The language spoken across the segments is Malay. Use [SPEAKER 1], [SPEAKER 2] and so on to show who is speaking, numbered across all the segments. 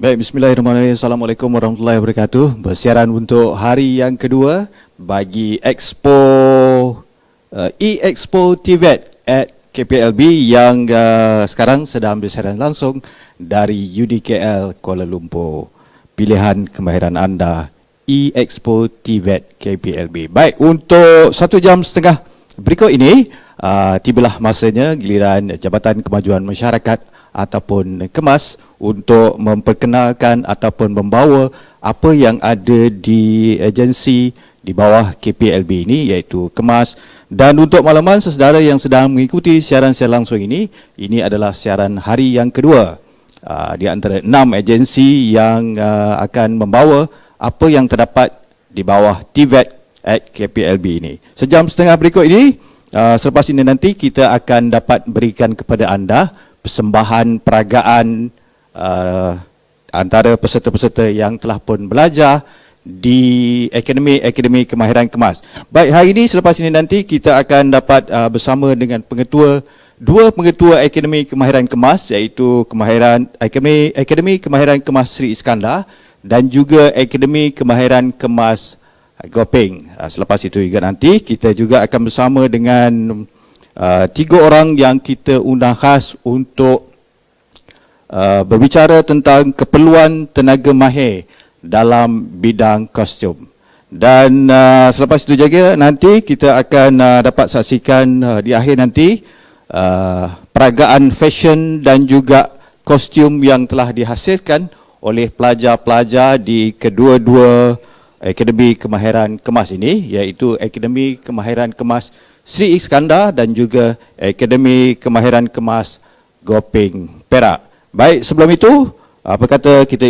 [SPEAKER 1] Baik, bismillahirrahmanirrahim. Assalamualaikum warahmatullahi wabarakatuh. Bersiaran untuk hari yang kedua bagi Expo E-Expo TVET at KPLB yang sekarang sedang bersiaran langsung dari UDKL Kuala Lumpur. Pilihan kemahiran anda E-Expo TVET KPLB. Baik, untuk 1 jam setengah berikut ini tibalah masanya giliran Jabatan Kemajuan Masyarakat ataupun KEMAS untuk memperkenalkan ataupun membawa apa yang ada di agensi di bawah KPLB ini, iaitu KEMAS. Dan untuk makluman sesedara yang sedang mengikuti siaran secara langsung ini adalah siaran hari yang kedua di antara 6 agensi yang akan membawa apa yang terdapat di bawah TVET at KPLB ini. Sejam setengah berikut ini, selepas ini nanti kita akan dapat berikan kepada anda persembahan peragaan antara peserta-peserta yang telah pun belajar di Akademi Kemahiran KEMAS. Baik, hari ini selepas ini nanti kita akan dapat bersama dengan dua pengetua Akademi Kemahiran KEMAS, iaitu Akademi Kemahiran KEMAS Sri Iskandar dan juga Akademi Kemahiran KEMAS Gopeng. Selepas itu juga nanti kita juga akan bersama dengan 3 orang yang kita undang khas untuk berbicara tentang keperluan tenaga mahir dalam bidang kostum. Dan selepas itu juga nanti kita akan dapat saksikan di akhir nanti peragaan fashion dan juga kostum yang telah dihasilkan oleh pelajar-pelajar di kedua-dua Akademi Kemahiran KEMAS ini, iaitu Akademi Kemahiran KEMAS Sri Iskandar dan juga Akademi Kemahiran KEMAS Gopeng Perak. Baik, sebelum itu, apa kata kita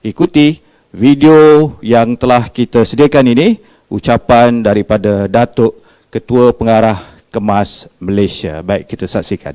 [SPEAKER 1] ikuti video yang telah kita sediakan ini, ucapan daripada Datuk Ketua Pengarah KEMAS Malaysia. Baik, kita saksikan.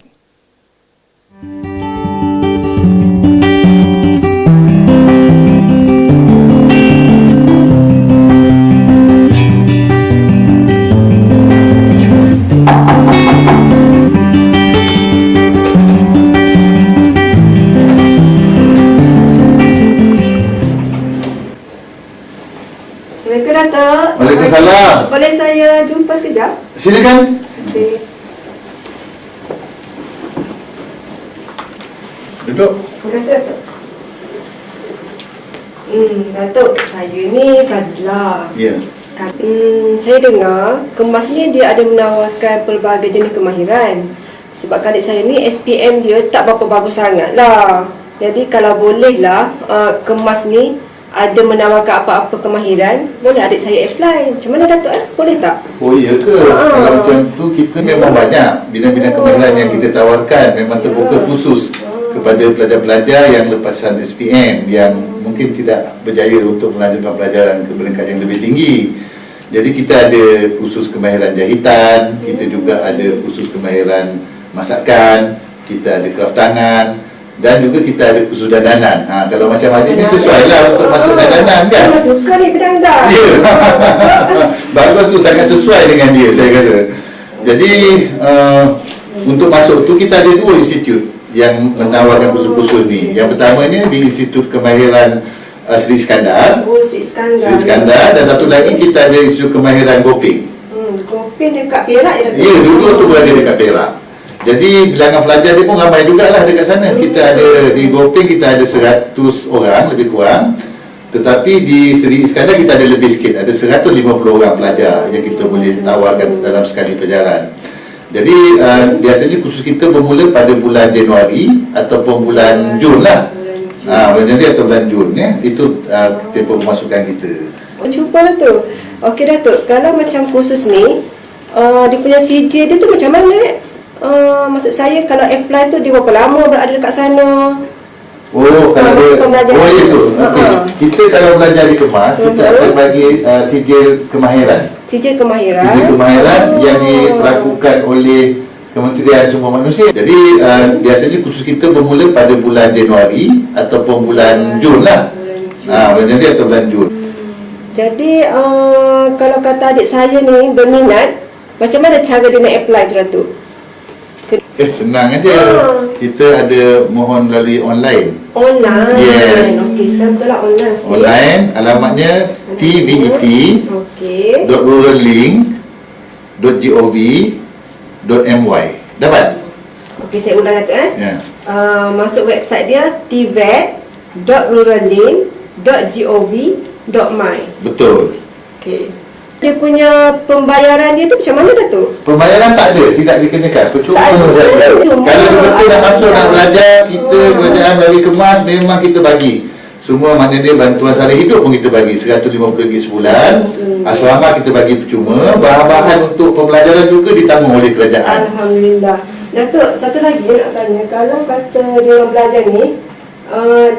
[SPEAKER 2] Datuk.
[SPEAKER 3] Waalaikumsalam.
[SPEAKER 2] Boleh saya jumpa sekejap?
[SPEAKER 3] Silakan.
[SPEAKER 2] Terima kasih.
[SPEAKER 3] Duduk.
[SPEAKER 2] Terima kasih, Datuk. Datuk, saya ni Fazla.
[SPEAKER 3] Ya.
[SPEAKER 2] Saya dengar KEMAS ni dia ada menawarkan pelbagai jenis kemahiran. Sebab adik saya ni SPM dia tak berapa bagus sangat lah. Jadi kalau bolehlah kemas ni ada menawarkan apa-apa kemahiran, boleh adik saya apply. Macam mana Datuk Boleh tak?
[SPEAKER 3] Oh iya ke? Kalau macam tu kita memang banyak bidang-bidang kemahiran yang kita tawarkan. Memang terbuka khusus kepada pelajar-pelajar yang lepasan SPM yang mungkin tidak berjaya untuk melanjutkan pelajaran ke peringkat yang lebih tinggi. Jadi kita ada khusus kemahiran jahitan, kita juga ada khusus kemahiran masakan, kita ada kraft tangan, dan juga kita ada khusus dandanan. Kalau macam Haji ni sesuai lah untuk masuk dandanan kan?
[SPEAKER 2] Saya suka ni bidang dah.
[SPEAKER 3] Ya. Bagus tu, sangat sesuai dengan dia saya rasa. Jadi untuk masuk tu kita ada 2 institut yang menawarkan khusus-khusus ni. Yang pertamanya di Institut Kemahiran Sri Iskandar.
[SPEAKER 2] Oh, Sri Iskandar.
[SPEAKER 3] Sri Iskandar, dan satu lagi kita ada Institut Kemahiran Gopeng.
[SPEAKER 2] Gopeng dekat Perak ya Datuk?
[SPEAKER 3] Ya, dua tu berada dekat Perak. Jadi bilangan pelajar dia pun ramai jugalah dekat sana. Kita ada di Gopeng kita ada 100 orang lebih kurang. Tetapi di Sri Iskandar kita ada lebih sikit, ada 150 orang pelajar yang kita boleh tawarkan dalam sekali pelajaran. Jadi biasanya kursus kita bermula pada bulan Januari ataupun bulan Jun lah. Bulan Januari atau bulan Jun ya. Itu tempoh pemasukan kita.
[SPEAKER 2] Cubalah tu. Okey Datuk, kalau macam kursus ni dia punya CJ dia tu macam mana? Maksud saya kalau apply tu dia berapa lama berada dekat sana?
[SPEAKER 3] Oh, kalau dia, oh itu. Okay. Kita kalau belajar di Kemas, kita akan bagi sijil kemahiran.
[SPEAKER 2] Sijil kemahiran.
[SPEAKER 3] Sijil kemahiran yang dilakukan oleh Kementerian Sumber Manusia. Jadi biasanya kursus kita bermula pada bulan Januari ataupun bulan Jun lah. Bulan Januari atau bulan Jun.
[SPEAKER 2] Jadi kalau kata adik saya ni berminat, macam mana cara dia nak apply tu Datuk?
[SPEAKER 3] Senang aja. Kita ada mohon melalui online.
[SPEAKER 2] Online?
[SPEAKER 3] Yes.
[SPEAKER 2] Okey, sekarang betul lah online.
[SPEAKER 3] Online, alamatnya tvet.rurallink.gov.my. Dapat?
[SPEAKER 2] Okey, saya ulang Datuk
[SPEAKER 3] Ya.
[SPEAKER 2] Masuk website dia tvet.rurallink.gov.my.
[SPEAKER 3] Betul.
[SPEAKER 2] Okey. Dia punya pembayaran dia tu macam mana Datuk?
[SPEAKER 3] Pembayaran tak ada, tidak dikenakan. Percuma
[SPEAKER 2] Tak ada.
[SPEAKER 3] saja. Kalau betul nak masuk nak belajar, kita kerajaan melalui Kemas memang kita bagi. Semua makna dia bantuan sara hidup pun kita bagi RM150 sebulan. Asrama kita bagi percuma. Bahan-bahan untuk pembelajaran juga ditanggung oleh kerajaan.
[SPEAKER 2] Alhamdulillah. Datuk, satu lagi nak tanya, kalau kata dia orang belajar ni,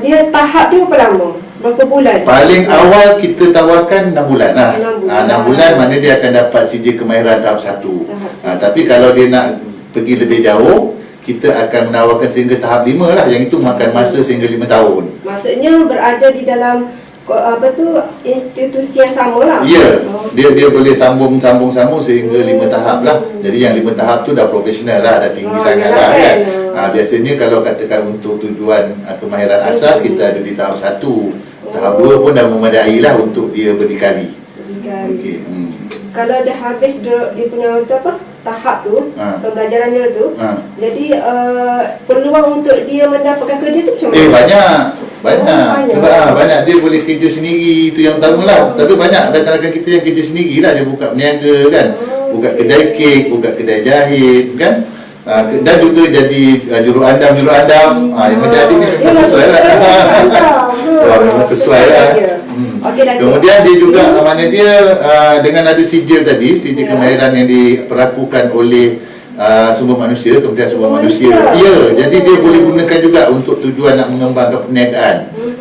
[SPEAKER 2] dia tahap dia berapa lama? Berapa bulan?
[SPEAKER 3] Paling awal kita tawarkan 6 bulan lah.
[SPEAKER 2] 6 bulan.
[SPEAKER 3] 6 bulan mana dia akan dapat sijil kemahiran tahap 1. Tapi kalau dia nak pergi lebih jauh, kita akan menawarkan sehingga tahap 5 lah. Yang itu makan masa sehingga 5 tahun.
[SPEAKER 2] Maksudnya berada di dalam institusi yang sama lah.
[SPEAKER 3] Ya, dia boleh sambung sehingga 5 tahap lah. Jadi yang 5 tahap tu dah profesional lah, dah tinggi sangat lah kan. Biasanya kalau katakan untuk tujuan kemahiran asas, kita ada di tahap 1. Tahap 2 pun dah memadai lah untuk dia berdikari. Okey.
[SPEAKER 2] Kalau dah habis dia punya tahap tu, pembelajaran dia tu, jadi peluang untuk dia mendapatkan kerja tu macam mana?
[SPEAKER 3] Banyak. Sebab banyak dia boleh kerja sendiri, itu yang utama lah. Tapi banyak rakan-rakan kita yang kerja sendiri lah. Dia buka berniaga kan, buka kedai kek, buka kedai jahit kan, dan juga jadi juruandam. Yang macam adik ni memang sesuai lah. Memang sesuai lah. Kemudian dia juga mana dia dengan ada sijil tadi, sijil kemahiran yang diperlakukan oleh Sumber Manusia, Kementerian Sumber Manusia. Ya, jadi dia boleh gunakan juga untuk tujuan nak mengembangkan perniagaan.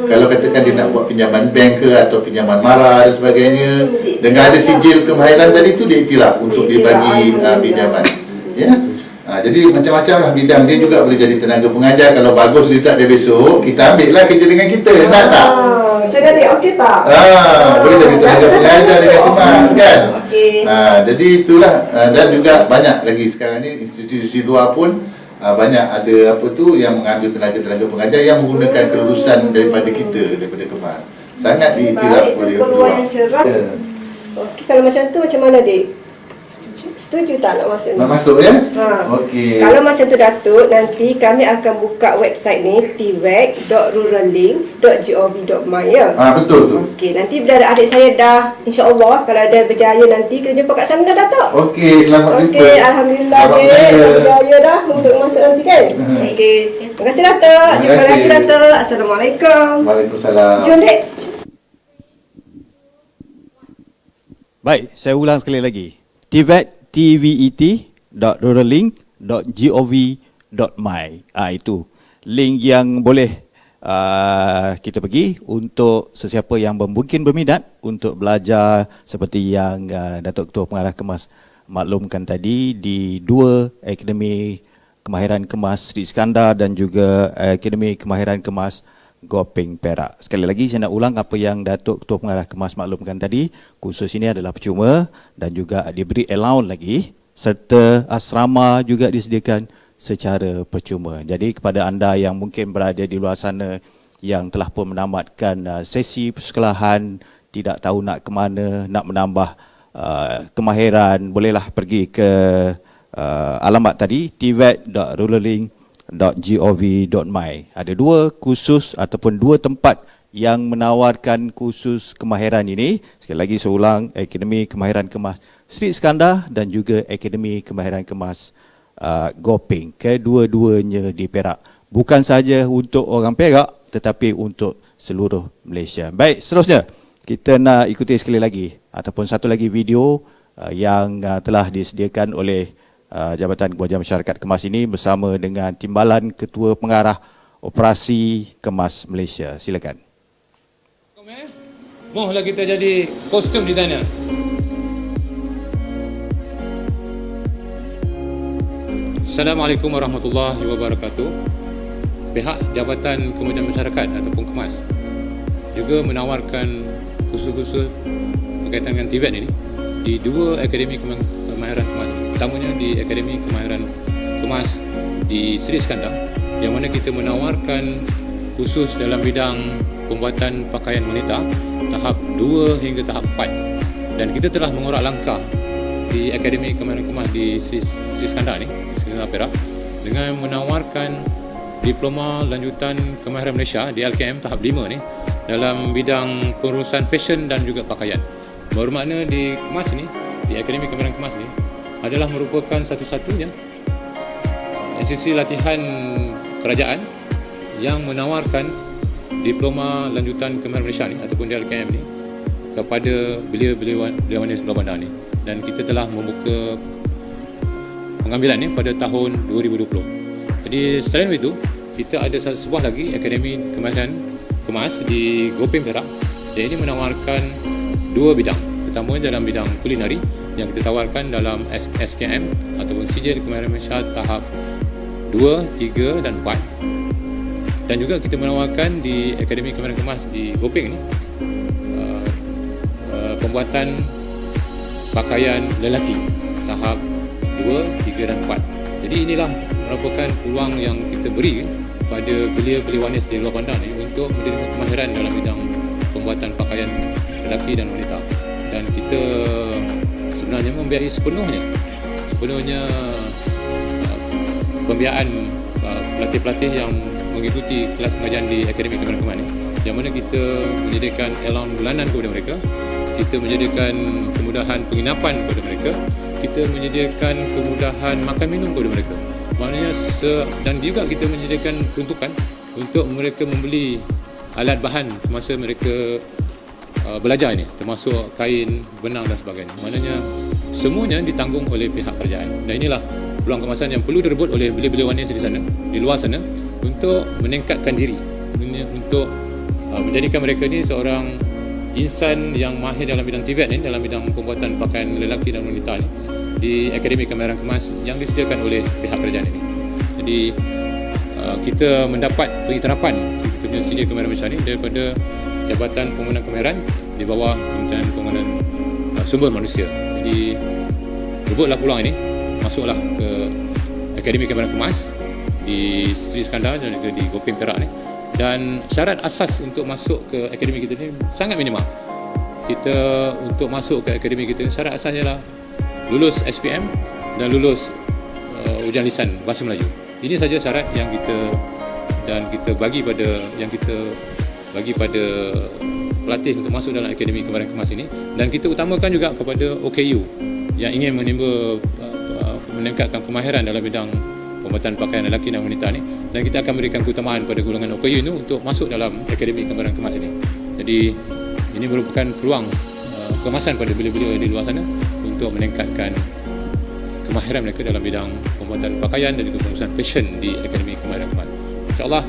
[SPEAKER 3] Kalau katakan dia nak buat pinjaman bank ke atau pinjaman mara dan sebagainya, dengan ada sijil kemahiran tadi tu dia iktiraf untuk dia bagi pinjaman. Ya. Jadi macam-macam lah bidang. Dia juga boleh jadi tenaga pengajar. Kalau bagus result dia besok, kita ambil lah kerja dengan kita. Nak tak?
[SPEAKER 2] Macam ni, okey tak?
[SPEAKER 3] Boleh jadi tenaga pengajar dengan Kemas kan?
[SPEAKER 2] Okey.
[SPEAKER 3] Jadi itulah. Dan juga banyak lagi sekarang ni institusi luar pun banyak ada yang mengambil tenaga-tenaga pengajar yang menggunakan kelulusan daripada kita, daripada Kemas. Sangat diiktiraf oleh
[SPEAKER 2] peluang yang cerah. Okey, kalau macam tu macam mana Dik? Setuju tak nak masuk ni?
[SPEAKER 3] Nak masuk ya?
[SPEAKER 2] Ha.
[SPEAKER 3] Okey.
[SPEAKER 2] Kalau macam tu Datuk, nanti kami akan buka website ni tvec.rurallink.gov.my ya.
[SPEAKER 3] Betul tu.
[SPEAKER 2] Okey, nanti bila adik saya dah, insya-Allah kalau dia berjaya nanti kita jumpa kat sana dah Datuk.
[SPEAKER 3] Okey, selamat jumpa.
[SPEAKER 2] Okey, alhamdulillah
[SPEAKER 3] Selamat
[SPEAKER 2] dek,
[SPEAKER 3] berjaya.
[SPEAKER 2] dah berjaya dah untuk masuk nanti kan. Okey. Terima kasih Datuk.
[SPEAKER 3] Terima
[SPEAKER 2] Jumpa
[SPEAKER 3] kasih.
[SPEAKER 2] lagi Datuk. Assalamualaikum.
[SPEAKER 3] Waalaikumsalam.
[SPEAKER 2] Jom dek.
[SPEAKER 1] Baik, saya ulang sekali lagi. tvet.rurallink.gov.my. Itu link yang boleh kita pergi untuk sesiapa yang mungkin berminat untuk belajar seperti yang Datuk Ketua Pengarah Kemas maklumkan tadi di dua Akademi Kemahiran Kemas Sri Iskandar dan juga Akademi Kemahiran Kemas Gopeng Perak. Sekali lagi saya nak ulang apa yang Datuk Ketua Pengarah Kemas maklumkan tadi. Kursus ini adalah percuma dan juga diberi allowance lagi serta asrama juga disediakan secara percuma. Jadi kepada anda yang mungkin berada di luar sana yang telah pun menamatkan sesi persekolahan, tidak tahu nak ke mana, nak menambah kemahiran, bolehlah pergi ke alamat tadi tvet.rurallink.gov.my. Ada dua kursus ataupun dua tempat yang menawarkan kursus kemahiran ini. Sekali lagi saya ulang, Akademi Kemahiran Kemas Sri Iskandar dan juga Akademi Kemahiran Kemas Gopeng. Kedua-duanya di Perak. Bukan sahaja untuk orang Perak tetapi untuk seluruh Malaysia. Baik, seterusnya kita nak ikuti sekali lagi ataupun satu lagi video yang telah disediakan oleh Jabatan Kebajikan Masyarakat Kemas ini bersama dengan Timbalan Ketua Pengarah Operasi Kemas Malaysia. Silakan.
[SPEAKER 4] Mohlah kita jadi kostum designer. Assalamualaikum warahmatullahi wabarakatuh. Pihak Jabatan Kemudahan Masyarakat ataupun Kemas juga menawarkan kursus-kursus berkaitan dengan TVET ini di dua Akademi Kemahiran Kemas. Utamanya di Akademi Kemahiran Kemas di Sri Iskandar, yang mana kita menawarkan kursus dalam bidang pembuatan pakaian wanita tahap 2 hingga tahap 4. Dan kita telah mengorak langkah di Akademi Kemahiran Kemas di Sri Iskandar ni, Sri Iskandar Perak, dengan menawarkan Diploma Lanjutan Kemahiran Malaysia di LKM tahap 5 ni dalam bidang pengurusan fashion dan juga pakaian. Bermakna di Kemas ni, di Akademi Kemahiran Kemas ni adalah merupakan satu-satunya institusi latihan kerajaan yang menawarkan Diploma Lanjutan Kemahiran Malaysia ni ataupun DLKM ni kepada belia-belia wanita sebelah bandar ni. Dan kita telah membuka pengambilan ni pada tahun 2020. Jadi selain itu, kita ada sebuah lagi Akademi Kemahiran Kemas di Gopeng Perak, yang ini menawarkan dua bidang. Pertama dalam bidang kulinari yang kita tawarkan dalam SKM ataupun Sijil Kemahiran Malaysia tahap 2, 3 dan 4. Dan juga kita menawarkan di Akademi Kemahiran Kemas di Gopeng ni pembuatan pakaian lelaki tahap 2, 3 dan 4. Jadi inilah merupakan peluang yang kita beri pada belia-belia wanita di luar bandar ni untuk menerima kemahiran dalam bidang pembuatan pakaian lelaki dan wanita. Dan kita sebenarnya membiayai sepenuhnya pembiayaan pelatih-pelatih yang mengikuti kelas pengajian di Akademi Kemahiran Kemas ni, yang mana kita menyediakan allowance bulanan kepada mereka, kita menyediakan kemudahan penginapan kepada mereka, kita menyediakan kemudahan makan minum kepada mereka. Maknanya dan juga kita menyediakan peruntukan untuk mereka membeli alat bahan semasa mereka belajar ini, termasuk kain, benang dan sebagainya. Maknanya semuanya ditanggung oleh pihak kerajaan. Dan inilah peluang kemasan yang perlu direbut oleh belia-belia wanita di sana, di luar sana, untuk meningkatkan diri, untuk menjadikan mereka ni seorang insan yang mahir dalam bidang TVET ni, dalam bidang pembuatan pakaian lelaki dan wanita ni, di Akademi Kemahiran Kemas yang disediakan oleh pihak kerajaan ini. Jadi kita mendapat pengiktirafan kita punya Sijil Kemahiran Malaysia ni daripada Jabatan Pembangunan Kemahiran di bawah Kementerian Pembangunan Sumber Manusia. Jadi rebutlah peluang ini, masuklah ke Akademi Kemahiran Kemas di Sri Iskandar dan juga di Gopeng Perak ni. Dan syarat asas untuk masuk ke akademi kita ni sangat minimal. Kita untuk masuk ke akademi kita ni, syarat asasnya adalah lulus SPM dan lulus ujian lisan bahasa Melayu. Ini saja syarat yang kita bagi pada pelatih untuk masuk dalam Akademi Kemahiran Kemas ini, dan kita utamakan juga kepada OKU yang ingin meningkatkan kemahiran dalam bidang pembuatan pakaian lelaki dan wanita ni, dan kita akan berikan keutamaan pada golongan OKU ini untuk masuk dalam Akademi Kemahiran Kemas ini. Jadi ini merupakan peluang kemasan pada beliau-beliau di luar sana untuk meningkatkan kemahiran mereka dalam bidang pembuatan pakaian dan juga pengurusan fashion di Akademi Kemahiran Kemas. InsyaAllah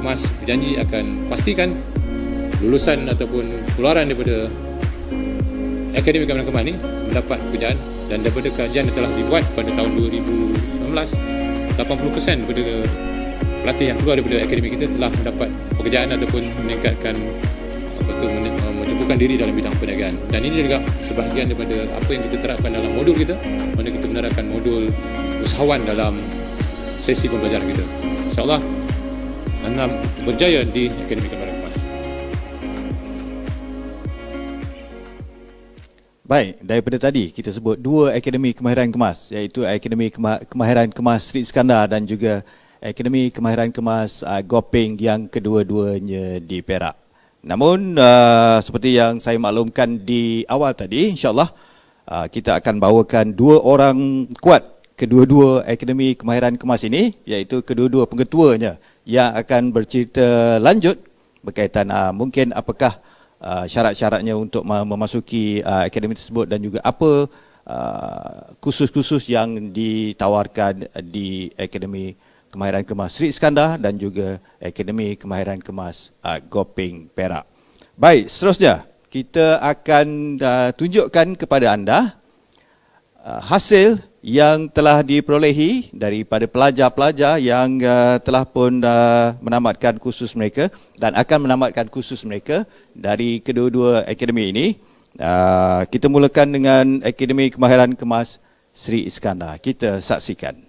[SPEAKER 4] Kemas berjanji akan pastikan lulusan ataupun keluaran daripada Akademi Kemahiran Kemas ini mendapat pekerjaan, dan daripada kajian yang telah dibuat pada tahun 2019, 80% daripada pelatih yang keluar daripada akademi kita telah mendapat pekerjaan ataupun meningkatkan mencukupkan diri dalam bidang perniagaan. Dan ini juga sebahagian daripada apa yang kita terapkan dalam modul kita, mana kita menerapkan modul usahawan dalam sesi pembelajaran kita. InsyaAllah anda berjaya di Akademi Kemahiran Kemas.
[SPEAKER 1] Baik, daripada tadi kita sebut dua Akademi Kemahiran Kemas, iaitu Akademi Kemahiran Kemas Sri Iskandar dan juga Akademi Kemahiran Kemas Gopeng yang kedua-duanya di Perak. Namun seperti yang saya maklumkan di awal tadi, insyaAllah kita akan bawakan dua orang kuat kedua-dua Akademi Kemahiran Kemas ini, iaitu kedua-dua pengetuanya yang akan bercerita lanjut berkaitan mungkin apakah syarat-syaratnya untuk memasuki akademi tersebut, dan juga apa kursus-kursus yang ditawarkan di Akademi Kemahiran Kemas Sri Iskandar dan juga Akademi Kemahiran Kemas Gopeng Perak. Baik, seterusnya kita akan tunjukkan kepada anda hasil yang telah diperolehi daripada pelajar-pelajar yang telah pun menamatkan kursus mereka dan akan menamatkan kursus mereka dari kedua-dua akademi ini. Kita mulakan dengan Akademi Kemahiran Kemas Sri Iskandar. Kita saksikan.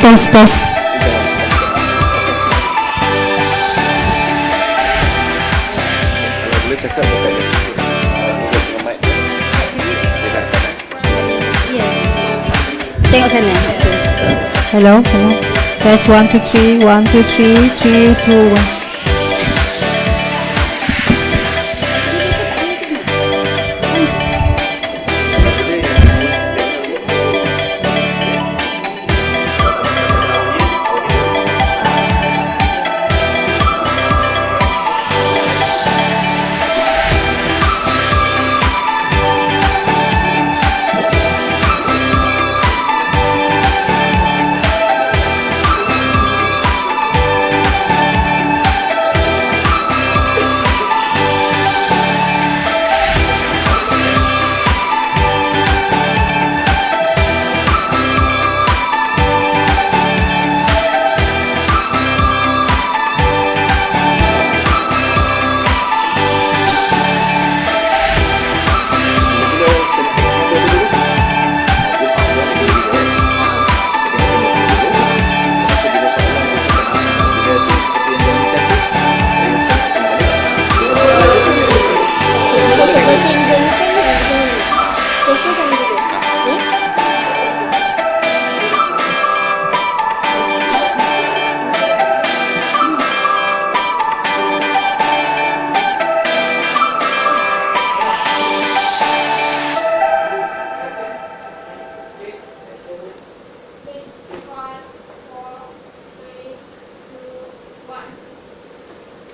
[SPEAKER 5] Okay, tes.
[SPEAKER 1] Kalau boleh cakap dekat ni. Dengan mic tu. Dekat kanan.
[SPEAKER 5] Tengok sana. Hello, hello. Test 1 2 3 1 2 3 3 2 1.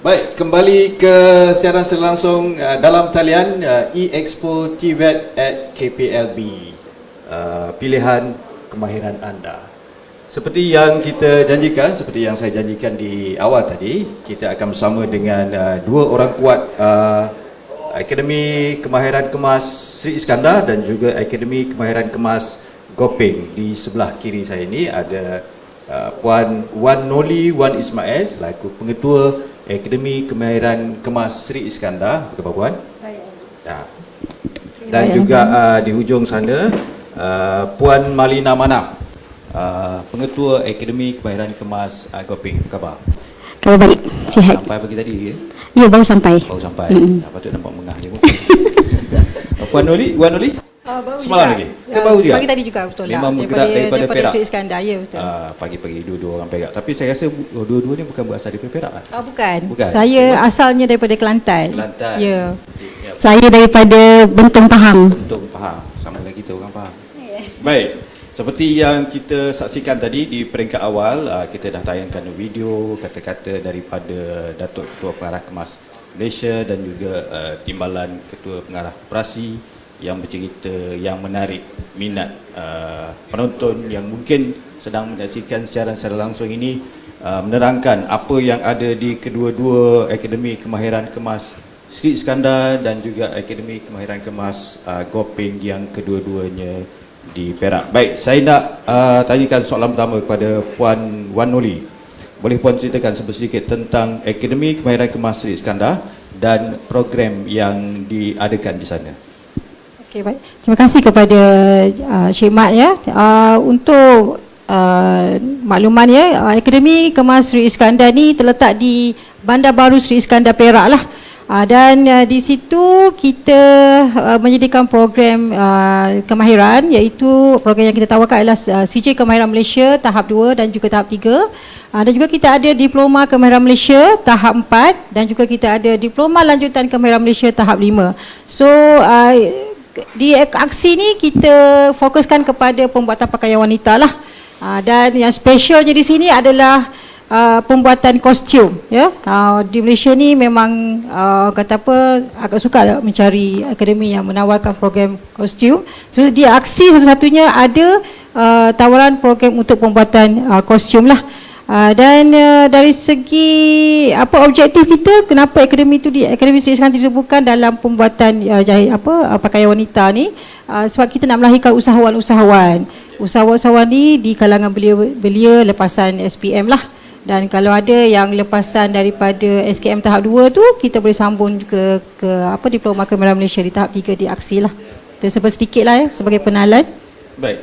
[SPEAKER 1] Baik, kembali ke siaran secara langsung dalam talian E-Expo TVET at KPLB. Pilihan kemahiran anda. Seperti yang kita janjikan, seperti yang saya janjikan di awal tadi, kita akan bersama dengan dua orang kuat Akademi Kemahiran Kemas Sri Iskandar dan juga Akademi Kemahiran Kemas Gopeng. Di sebelah kiri saya ini ada Puan Wan Noli Wan Ismail selaku Pengetua Akademi Kemahiran Kemas Sri Iskandar. Apa Puan? Baik. Ya. Dan juga di hujung sana Puan Malina Manaf, Pengetua Akademi Kemahiran Kemas Gopeng. Apa khabar?
[SPEAKER 5] Khabar baik, sihat.
[SPEAKER 1] Sampai pagi tadi ya?
[SPEAKER 5] Ya, baru sampai.
[SPEAKER 1] Baru sampai. Patut nampak mengah je. Puan Noli, Wan Noli?
[SPEAKER 5] Baru
[SPEAKER 1] semalam
[SPEAKER 5] juga.
[SPEAKER 1] lagi? Ke baru juga?
[SPEAKER 5] Pagi tadi juga, betul lah.
[SPEAKER 1] Memang bergerak daripada Perak?
[SPEAKER 5] Sri Iskandar, ya betul.
[SPEAKER 1] Pagi-pagi dua-dua orang Perak. Tapi saya rasa dua-dua ni bukan berasal daripada Perak lah.
[SPEAKER 5] Bukan.
[SPEAKER 1] Bukan.
[SPEAKER 5] Saya asalnya daripada Kelantan.
[SPEAKER 1] Kelantan.
[SPEAKER 5] Ya.
[SPEAKER 1] Ya.
[SPEAKER 5] Saya daripada Bentong Pahang.
[SPEAKER 1] Untuk faham, sama dengan kita orang faham. Baik, seperti yang kita saksikan tadi di peringkat awal, kita dah tayangkan video kata-kata daripada Datuk Ketua Pengarah Kemas Malaysia dan juga Timbalan Ketua Pengarah Koperasi yang bercerita yang menarik minat penonton yang mungkin sedang menyaksikan secara langsung ini, menerangkan apa yang ada di kedua-dua Akademi Kemahiran Kemas Sri Iskandar dan juga Akademi Kemahiran Kemas Gopeng yang kedua-duanya di Perak. Baik, saya nak tanyakan soalan pertama kepada Puan Wan Noli. Boleh Puan ceritakan sedikit tentang Akademi Kemahiran Kemas Sri Iskandar dan program yang diadakan di sana?
[SPEAKER 5] Okey, baik. Terima kasih kepada Cik Mat ya. Untuk makluman ya, Akademi Kemas Sri Iskandar ni terletak di Bandar Baru Sri Iskandar Perak lah. Dan di situ kita menyediakan program kemahiran, iaitu program yang kita tawarkan adalah CJ Kemahiran Malaysia tahap 2 dan juga tahap 3. Dan juga kita ada Diploma Kemahiran Malaysia tahap 4 dan juga kita ada Diploma Lanjutan Kemahiran Malaysia tahap 5. So di aksi ni kita fokuskan kepada pembuatan pakaian wanita lah. Dan yang spesialnya di sini adalah pembuatan kostum ya. Di Malaysia ni memang kata apa agak suka mencari akademi yang menawarkan program kostum. So dia aksi satu-satunya ada tawaran program untuk pembuatan kostum lah. Dan dari segi apa objektif kita, kenapa akademi itu Akademi Sri Iskandar dibubuhkan dalam pembuatan jahit pakaian wanita ni, sebab kita nak melahirkan usahawan-usahawan ni di kalangan belia lepasan SPM lah. Dan kalau ada yang lepasan daripada SKM tahap 2 tu, kita boleh sambung ke Diploma Kemahiran Malaysia di tahap 3 di aksi lah. Tersebut sedikit lah sebagai penalan.
[SPEAKER 1] Baik,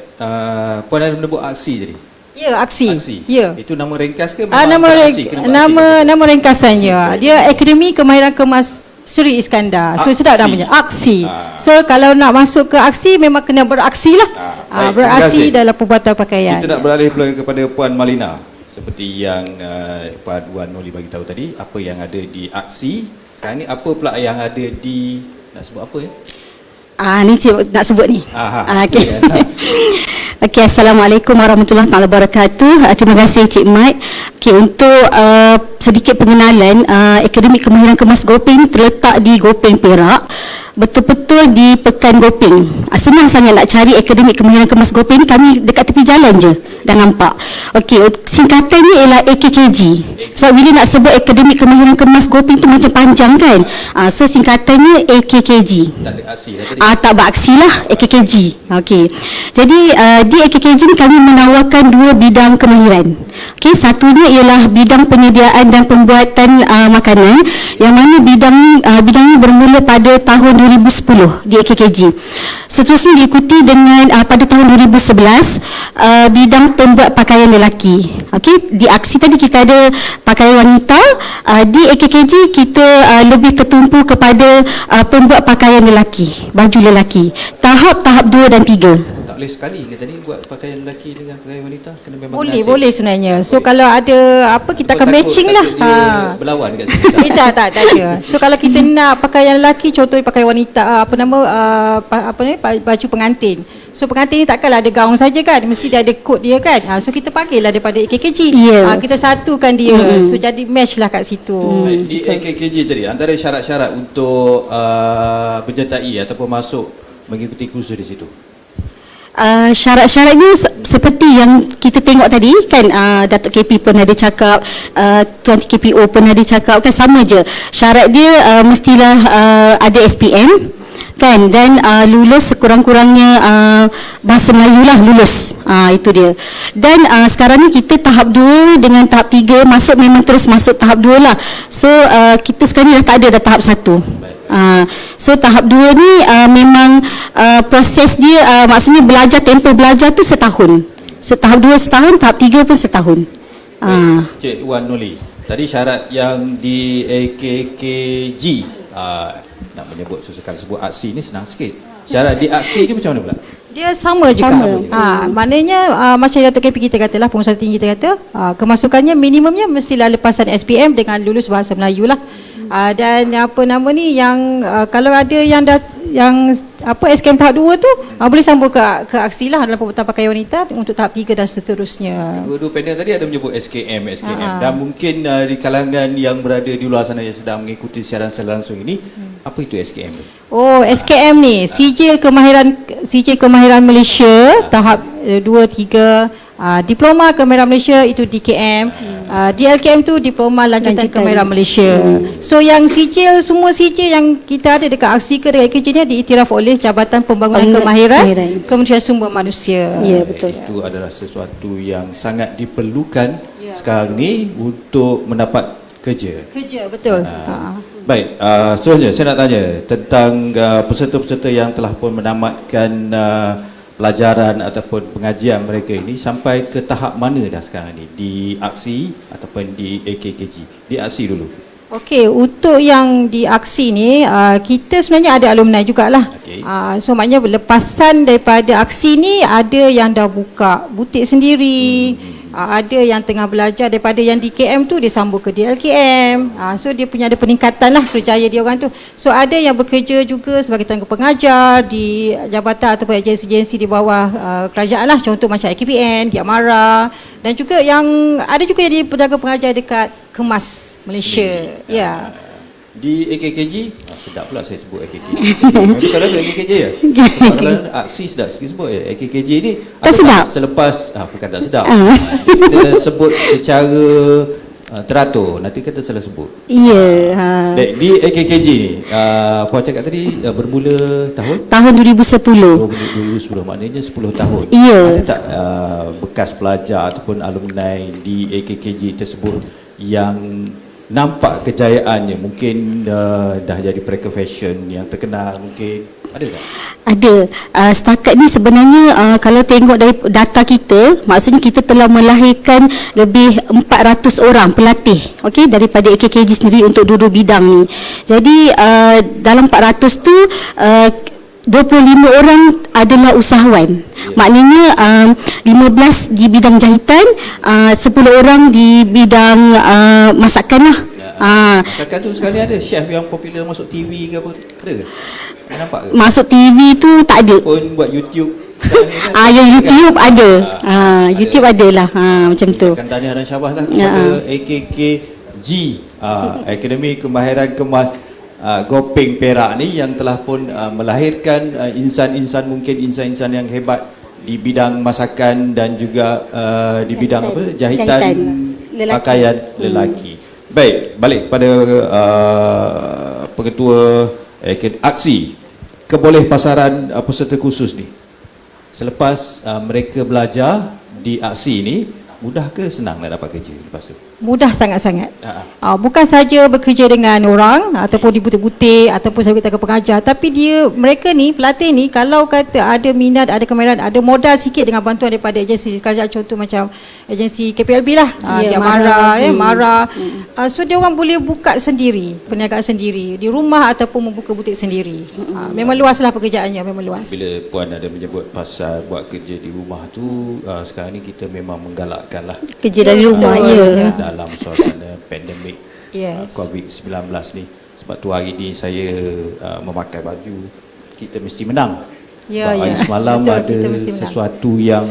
[SPEAKER 1] Puan ada menyebut aksi tadi.
[SPEAKER 5] Ya, aksi. Ya.
[SPEAKER 1] Itu nama ringkas ke?
[SPEAKER 5] Nama ringkasannya. Dia Akademi Kemahiran Kemas Sri Iskandar. So sedap namanya, aksi. So kalau nak masuk ke aksi memang kena beraksi lah. Beraksi dalam pembuatan pakaian.
[SPEAKER 1] Kita nak beralih pula kepada Puan Malina. Seperti yang Puan Wan Noli bagi tahu tadi, apa yang ada di aksi. Sekarang ni apa pula yang ada di, nak sebut apa ya?
[SPEAKER 6] Ni cik nak sebut ni. Okey. Okey, Assalamualaikum warahmatullahi wabarakatuh. Terima kasih Cik Mat. Okey, untuk sedikit pengenalan, Akademi Kemahiran Kemas Gopeng terletak di Gopeng Perak, betul-betul di Pekan Gopeng. Senang sangat nak cari Akademi Kemahiran Kemas Gopeng ni, kami dekat tepi jalan je dah nampak. Okey, singkatannya ialah AKKG. Sebab bila nak sebut Akademi Kemahiran Kemas Gopeng tu macam panjang kan. So singkatannya AKKG.
[SPEAKER 1] Tak ada aksi lah tadi.
[SPEAKER 6] Tak beraksi lah, AKKG. Okey. Jadi di AKKG ni kami menawarkan 2 bidang kemahiran. Okey, satunya ialah bidang penyediaan dan pembuatan makanan, yang mana bidang ni bermula pada tahun 2010 di AKKG. Seterusnya diikuti dengan pada tahun 2011 bidang pembuat pakaian lelaki. Okey, di aksi tadi kita ada pakaian wanita, di AKKG kita lebih tertumpu kepada pembuat pakaian lelaki, baju lelaki. Tahap 2 dan 3.
[SPEAKER 1] Tak boleh sekali ke tadi buat pakaian lelaki dengan pakaian wanita? Kena memang
[SPEAKER 5] Boleh sebenarnya. So kalau ada apa, kita akan matching lah.
[SPEAKER 1] Berlawan dekat sini.
[SPEAKER 5] Tak ada. So kalau kita nak pakaian lelaki, contohnya pakaian wanita, baju pengantin. So pengantin ni takkanlah ada gaun saja kan, mesti dia ada kod dia kan. So kita pakailah daripada AKKG. Kita satukan dia. So jadi match lah kat situ.
[SPEAKER 1] Di AKKG tadi, antara syarat-syarat untuk penyertai ataupun masuk mengikuti kursus di situ.
[SPEAKER 6] Syarat-syaratnya seperti yang kita tengok tadi kan, Datuk KP pun ada cakap, Tuan KPO pun ada cakap kan, sama je. Syarat dia mestilah ada SPM kan, dan lulus sekurang-kurangnya bahasa Melayu lah, lulus. Itu dia. Dan sekarang ni kita tahap 2 dengan tahap 3 masuk, memang terus masuk tahap 2 lah. So kita sekarang ni dah tak ada, dah tahap 1. So tahap 2 ni memang proses dia, maksudnya tempoh belajar tu setahun. Tahap 2 setahun, tahap 3 pun setahun.
[SPEAKER 1] Cik Wan Noli, tadi syarat yang di AKKG, nak menyebut sebut aksi ni senang sikit. Syarat di aksi ni macam mana pula?
[SPEAKER 5] Dia sama juga. Maknanya macam Datuk KP kita katalah, pengusaha tinggi kita kata, kemasukannya minimumnya mestilah lepasan SPM dengan lulus bahasa Melayu lah. Dan yang kalau ada yang SKM tahap 2 tu boleh sambung ke aksi lah dalam pembuatan pakaian wanita untuk tahap 3 dan seterusnya.
[SPEAKER 1] Dua panel tadi ada menyebut SKM. Dan mungkin di kalangan yang berada di luar sana yang sedang mengikuti siaran secara langsung ini, apa itu SKM tu?
[SPEAKER 5] SKM ni Sijil Kemahiran Malaysia tahap 2, 3, Diploma Kemahiran Malaysia itu DKM, DLKM tu Diploma Lanjutan Kemahiran Malaysia. So yang semua sijil yang kita ada dekat aksi ke dekat AKKG ni diiktiraf oleh Jabatan Pembangunan Kemahiran Kementerian Sumber Manusia.
[SPEAKER 6] Ya, betul.
[SPEAKER 1] Itu adalah sesuatu yang sangat diperlukan sekarang ni untuk mendapat kerja.
[SPEAKER 5] Betul.
[SPEAKER 1] Baik, seterusnya saya nak tanya tentang peserta-peserta yang telah pun menamatkan pelajaran ataupun pengajian mereka ini sampai ke tahap mana dah sekarang ni, di aksi ataupun di AKKG? Di aksi dulu.
[SPEAKER 5] Okey, untuk yang di aksi ni kita sebenarnya ada alumni jugalah. So maknanya lepasan daripada aksi ni ada yang dah buka butik sendiri, ada yang tengah belajar daripada yang di KM tu dia sambung ke DLKM. So dia punya ada peningkatan lah kerjaya dia orang tu. So ada yang bekerja juga sebagai tenaga pengajar di jabatan ataupun agensi-agensi di bawah kerajaan lah, contoh macam AKPN, Giamara, dan juga yang ada juga yang di tenaga pengajar dekat Kemas Malaysia. Ya.
[SPEAKER 1] Di AKKG, sedap pula saya sebut AKKG. Betul ada AKKG ya? Kalau aksi sedap sikit sebut ya. AKKG ni
[SPEAKER 6] Tak sedap?
[SPEAKER 1] Selepas, bukan tak sedap. Kita sebut secara teratur, nanti kita salah sebut.
[SPEAKER 6] Ya.
[SPEAKER 1] Baik, di AKKG ni, Puan cakap tadi bermula tahun?
[SPEAKER 6] Tahun 2010.
[SPEAKER 1] 2010, maknanya 10 tahun.
[SPEAKER 6] Ya.
[SPEAKER 1] Ada tak bekas pelajar ataupun alumni di AKKG tersebut yang nampak kejayaannya, mungkin dah jadi pre-fashion yang terkenal, mungkin ada tak?
[SPEAKER 6] Ada. Setakat ni sebenarnya kalau tengok dari data kita, maksudnya kita telah melahirkan lebih 400 orang pelatih, okey, daripada AKKG sendiri untuk dua-dua bidang ni. Jadi dalam 400 tu 25 orang adalah usahawan. Maknanya 15 di bidang jahitan, 10 orang di bidang masakan lah.
[SPEAKER 1] Masakan tu sekali ada chef yang popular masuk TV ke apa? Ada ke? Nampak ke?
[SPEAKER 6] Masuk TV tu tak ada.
[SPEAKER 1] Pun buat YouTube.
[SPEAKER 6] Yang YouTube ada. YouTube adalah macam tu.
[SPEAKER 1] Akan tahniah dan syabas lah kepada AKKG, Akademi Kemahiran Kemas Gopeng Perak ni, yang telah pun melahirkan insan-insan, mungkin insan-insan yang hebat di bidang masakan dan juga di bidang apa, jahitan
[SPEAKER 6] lelaki.
[SPEAKER 1] Pakaian lelaki. Baik, balik kepada pengetua aksi kebolehpasaran peserta khusus ni. Selepas mereka belajar di aksi ni, mudah ke senang nak dapat kerja lepas tu?
[SPEAKER 5] Mudah sangat-sangat. Bukan saja bekerja dengan orang ataupun di butik-butik ataupun sebagai tenaga pengajar, tapi mereka ni, pelatih ni, kalau kata ada minat, ada kemahiran, ada modal sikit dengan bantuan daripada agensi kerajaan, contoh macam agensi KPLB lah, Giamara, Mara. So dia orang boleh buka sendiri, perniagaan sendiri di rumah ataupun membuka butik sendiri. Memang luaslah pekerjaannya, memang luas.
[SPEAKER 1] Bila Puan ada menyebut pasal buat kerja di rumah tu, sekarang ni kita memang menggalakkan lah
[SPEAKER 6] Kerja dari rumah, ya.
[SPEAKER 1] dalam suasana pandemik
[SPEAKER 5] Yes.
[SPEAKER 1] COVID-19 ni. Sebab tu hari ni saya memakai baju kita mesti menang.
[SPEAKER 5] Ya,
[SPEAKER 1] Sebab hari
[SPEAKER 5] ya.
[SPEAKER 1] semalam
[SPEAKER 5] Betul,
[SPEAKER 1] ada
[SPEAKER 5] kita mesti menang.
[SPEAKER 1] sesuatu yang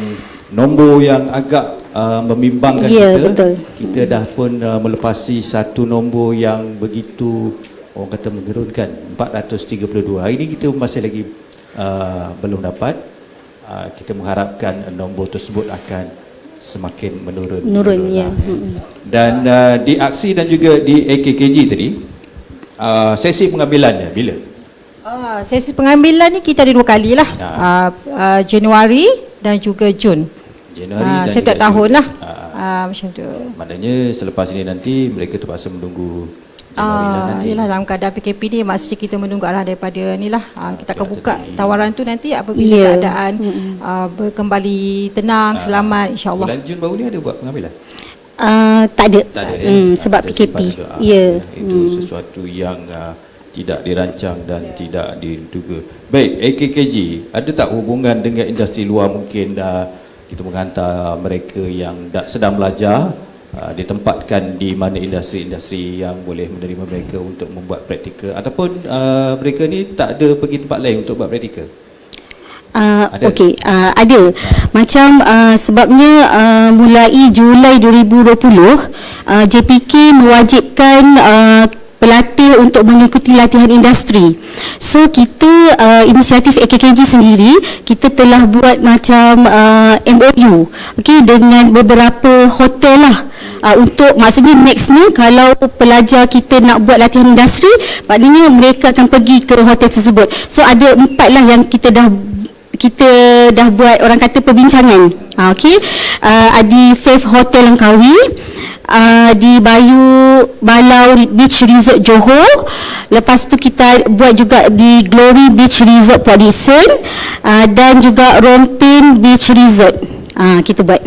[SPEAKER 1] nombor yang agak membimbangkan
[SPEAKER 6] Ya,
[SPEAKER 1] kita.
[SPEAKER 6] betul.
[SPEAKER 1] Kita dah pun melepasi satu nombor yang begitu, orang kata, menggerunkan, 432. Hari ni kita masih lagi belum dapat. Kita mengharapkan nombor tersebut akan semakin menurun.
[SPEAKER 6] Ya.
[SPEAKER 1] Dan di aksi dan juga di AKKG tadi, sesi pengambilannya bila?
[SPEAKER 5] Sesi pengambilan ni kita ada 2 kali lah. Januari dan juga Jun.
[SPEAKER 1] Januari dan
[SPEAKER 5] setiap
[SPEAKER 1] juga
[SPEAKER 5] tahun
[SPEAKER 1] Jun.
[SPEAKER 5] lah. Macam tu.
[SPEAKER 1] Maknanya selepas ini nanti mereka terpaksa menunggu Januari lah nanti.
[SPEAKER 5] Yelah, dalam keadaan PKP ni maksudnya kita menunggu arah daripada ni lah. Kita akan buka
[SPEAKER 1] jadi-
[SPEAKER 5] tawaran tu nanti apabila keadaan kembali tenang, selamat, insyaAllah.
[SPEAKER 1] Bulan Jun baru ni ada buat pengambilan?
[SPEAKER 6] Tak ada.
[SPEAKER 1] Tak ada,
[SPEAKER 6] Sebab
[SPEAKER 1] Ada
[SPEAKER 6] PKP.
[SPEAKER 1] simpan ada.
[SPEAKER 6] Ya.
[SPEAKER 1] Itu sesuatu yang tidak dirancang dan tidak diduga. Baik, AKKG ada tak hubungan dengan industri luar? Mungkin kita menghantar mereka yang sedang belajar, ditempatkan di mana industri-industri yang boleh menerima mereka untuk membuat praktikal, ataupun mereka ni tak ada pergi tempat lain untuk buat praktikal? Ada?
[SPEAKER 6] Okey, ada. Macam sebabnya mulai Julai 2020 JPK mewajibkan pelatih untuk mengikuti latihan industri. So kita inisiatif AKKG sendiri, kita telah buat macam MOU, okey, dengan beberapa hotel lah. Untuk maksudnya next ni kalau pelajar kita nak buat latihan industri, maknanya mereka akan pergi ke hotel tersebut. So ada 4 lah yang kita dah buat, orang kata, perbincangan. Okey, di Faith Hotel Langkawi, di Balau Beach Resort Johor. Lepas tu kita buat juga di Glory Beach Resort Port Dickson, dan juga Rompin Beach Resort. Kita buat.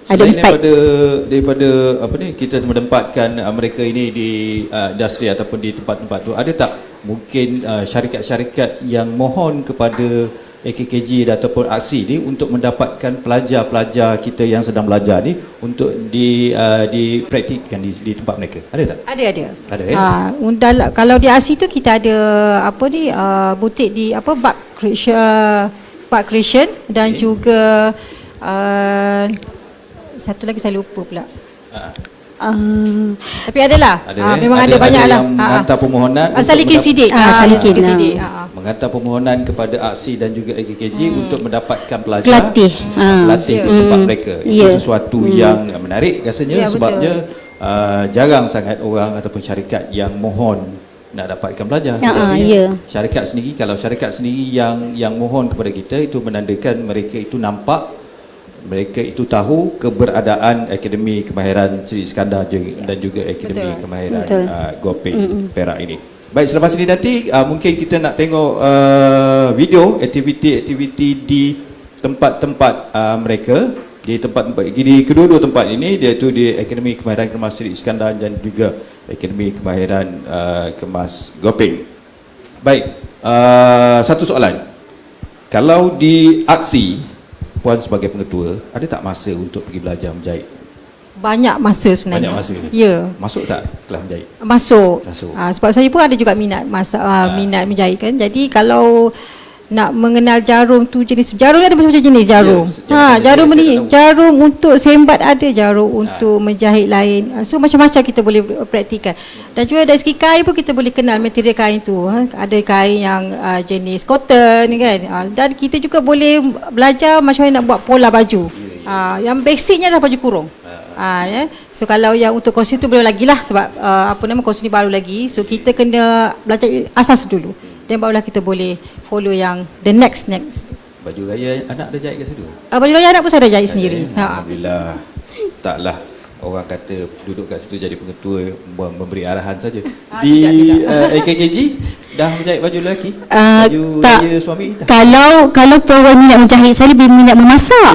[SPEAKER 6] Ada
[SPEAKER 1] Selain
[SPEAKER 6] 4.
[SPEAKER 1] daripada apa ni, kita menempatkan mereka ini di industri ataupun di tempat-tempat tu, ada tak mungkin syarikat-syarikat yang mohon kepada AKKG ataupun aksi ni untuk mendapatkan pelajar-pelajar kita yang sedang belajar ni untuk dipraktikkan di tempat mereka? Ada tak?
[SPEAKER 5] Ada.
[SPEAKER 1] Ada, ya?
[SPEAKER 5] Kalau di ASI tu kita ada butik di Park Creation dan juga satu lagi saya lupa pula. Tapi adalah. Memang ada banyak lah.
[SPEAKER 1] Menghantar permohonan.
[SPEAKER 5] Salikin sidik.
[SPEAKER 6] Salikin.
[SPEAKER 1] Menghantar permohonan kepada ASI dan juga AKKG untuk mendapatkan pelajar
[SPEAKER 6] Pelatih.
[SPEAKER 1] pelatih ke tempat mereka. Itu
[SPEAKER 6] Ya.
[SPEAKER 1] sesuatu yang menarik rasanya,
[SPEAKER 5] Ya,
[SPEAKER 1] sebabnya jarang sangat orang ataupun syarikat yang mohon nak dapatkan pelajar. Tetapi
[SPEAKER 6] ya.
[SPEAKER 1] syarikat sendiri, kalau syarikat sendiri yang mohon kepada kita, itu menandakan mereka itu nampak, mereka itu tahu keberadaan Akademi Kemahiran Sri Iskandar dan juga Akademi Kemahiran Gopeng Perak ini. Baik, selepas ini nanti mungkin kita nak tengok video aktiviti-aktiviti di tempat-tempat mereka, di kedua-dua tempat ini, iaitu di Akademi Kemahiran Kemas Sri Iskandar dan juga Akademi Kemahiran Kemas Gopeng. Baik, satu soalan. Kalau di aksi, Puan sebagai pengetua, ada tak masa untuk pergi belajar menjahit?
[SPEAKER 5] Banyak masa sebenarnya.
[SPEAKER 1] Banyak masa?
[SPEAKER 5] Ya.
[SPEAKER 1] Masuk tak kelas menjahit?
[SPEAKER 5] Masuk.
[SPEAKER 1] Masuk.
[SPEAKER 5] Sebab saya pun ada juga minat minat menjahit kan. Jadi kalau nak mengenal jarum tu, jenis jarum ni ada macam-macam jenis jarum. Jarum ni, jarum untuk sembat ada, jarum untuk menjahit lain. So macam-macam kita boleh praktikkan. Dan juga dari segi kain pun kita boleh kenal material kain tu. Ada kain yang jenis cotton kan. Dan kita juga boleh belajar macam mana nak buat pola baju. Yang basicnya adalah baju kurung. Ya. So kalau yang untuk kostum tu belum lagi lah, sebab kostum ni baru lagi. So kita kena belajar asas dulu, dan barulah kita boleh follow yang the next.
[SPEAKER 1] Baju raya anak dah jahit ke situ?
[SPEAKER 5] Baju raya anak pun saya dah jahit sendiri.
[SPEAKER 1] Alhamdulillah. Taklah orang kata duduk kat situ jadi pengetua memberi arahan saja. Di AKKG dah menjahit baju lelaki? Baju
[SPEAKER 6] Tak.
[SPEAKER 1] raya suami dah?
[SPEAKER 6] Kalau program minat menjahit, saya lebih minat memasak.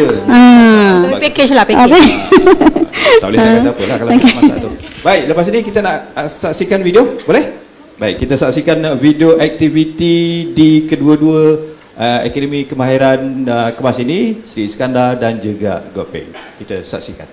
[SPEAKER 5] Tapi package lah, package.
[SPEAKER 1] Tak boleh nak kata apa lah kalau kita masak tu. Baik, lepas ini kita nak saksikan video, boleh? Baik, kita saksikan video aktiviti di kedua-dua Akademi Kemahiran Kemas ini, Sri Iskandar dan juga Gopeng. Kita saksikan.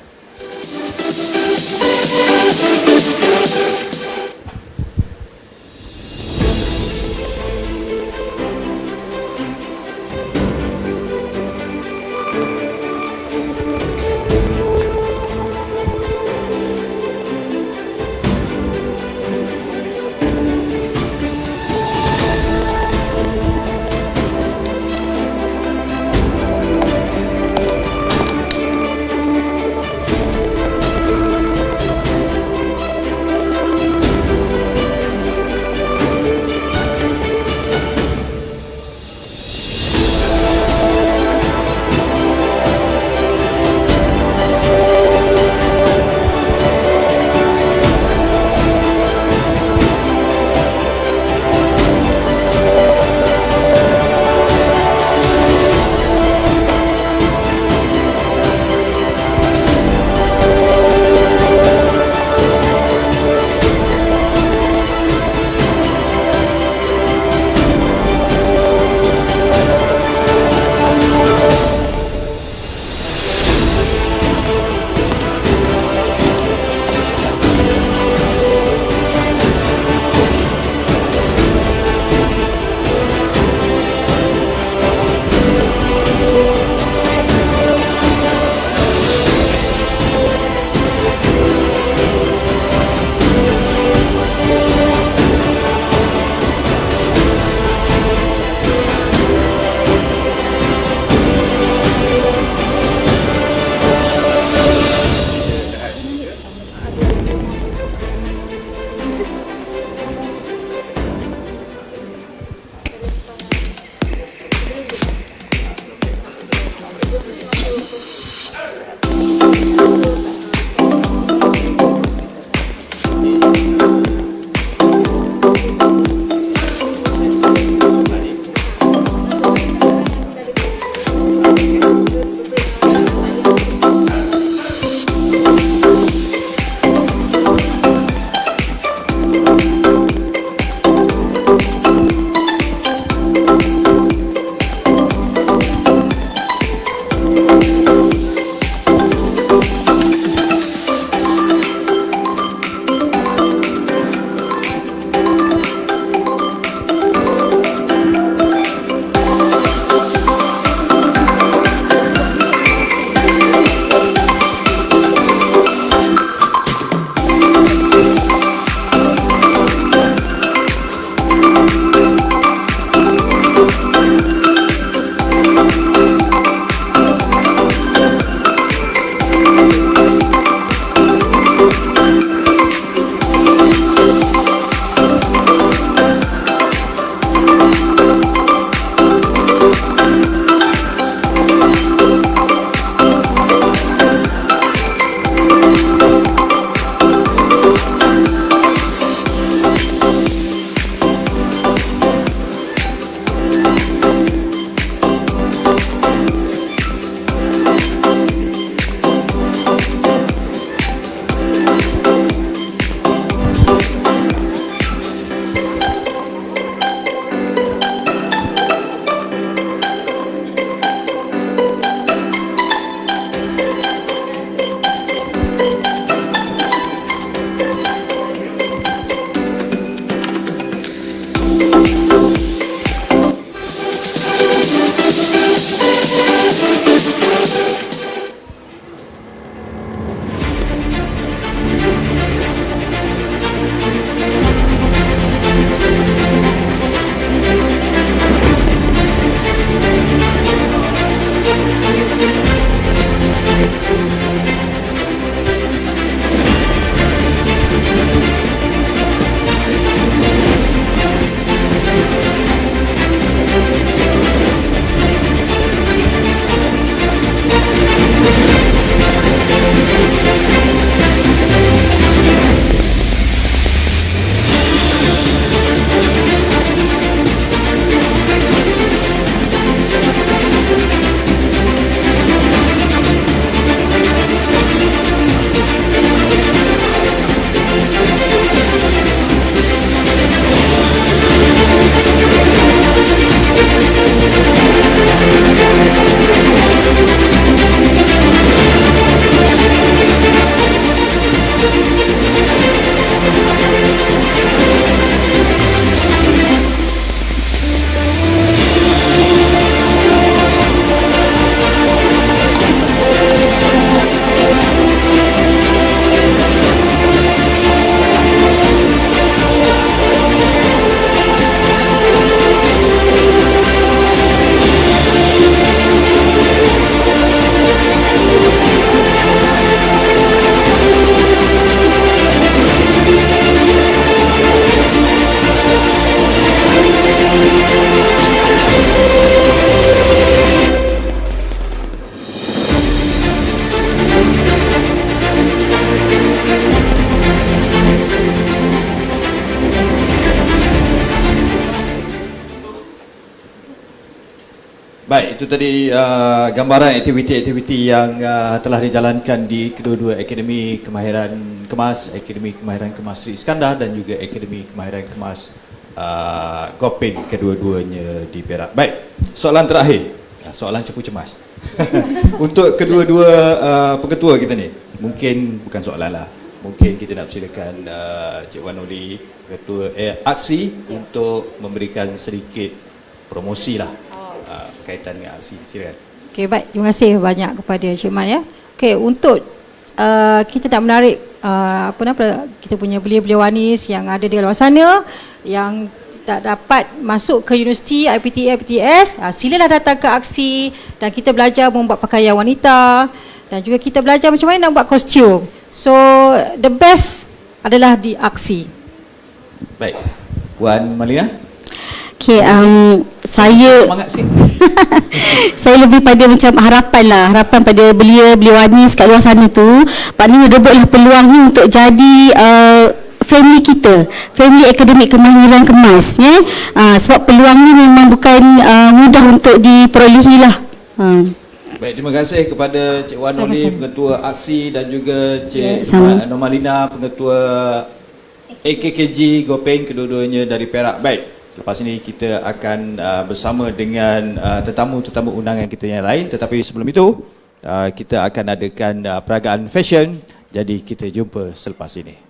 [SPEAKER 1] Baik, itu tadi gambaran aktiviti-aktiviti yang telah dijalankan di kedua-dua Akademi Kemahiran Kemas, Akademi Kemahiran Kemas Sri Iskandar dan juga Akademi Kemahiran Kemas Gopeng, kedua-duanya di Perak. Baik, soalan terakhir, soalan cepu cemas. Untuk kedua-dua pengetua kita ni, mungkin bukan soalan lah, mungkin kita nak persilakan Cik Wan Oli, Ketua aksi, untuk memberikan sedikit promosi lah berkaitan dengan aksi. Silakan.
[SPEAKER 5] Okey, baik. Terima kasih banyak kepada Cik Man ya. Okey, untuk kita nak menarik kita punya belia-belia wanis yang ada di luar sana yang tak dapat masuk ke universiti IPTA, IPTS, silalah datang ke aksi dan kita belajar membuat pakaian wanita dan juga kita belajar macam mana nak buat kostum. So, the best adalah di aksi.
[SPEAKER 1] Baik. Puan Malina?
[SPEAKER 6] Okay, saya
[SPEAKER 1] Semangat sikit.
[SPEAKER 6] saya lebih pada macam harapan pada belia-belia wanis kat luar sana tu, maknanya rebutlah peluang ni untuk jadi family kita, family akademik kemahiran kemas ya. Sebab peluang ni memang bukan mudah untuk diperolehi lah.
[SPEAKER 1] Baik, terima kasih kepada Cik Wan Oli,
[SPEAKER 6] Sama-sama.
[SPEAKER 1] Pengetua Aksi, dan juga Cik
[SPEAKER 6] sama.
[SPEAKER 1] Nomalina, Pengetua AKKG Gopeng, kedua-duanya dari Perak. Baik, lepas ini kita akan bersama dengan tetamu-tetamu undangan kita yang lain, tetapi sebelum itu kita akan adakan peragaan fashion. Jadi kita jumpa selepas ini.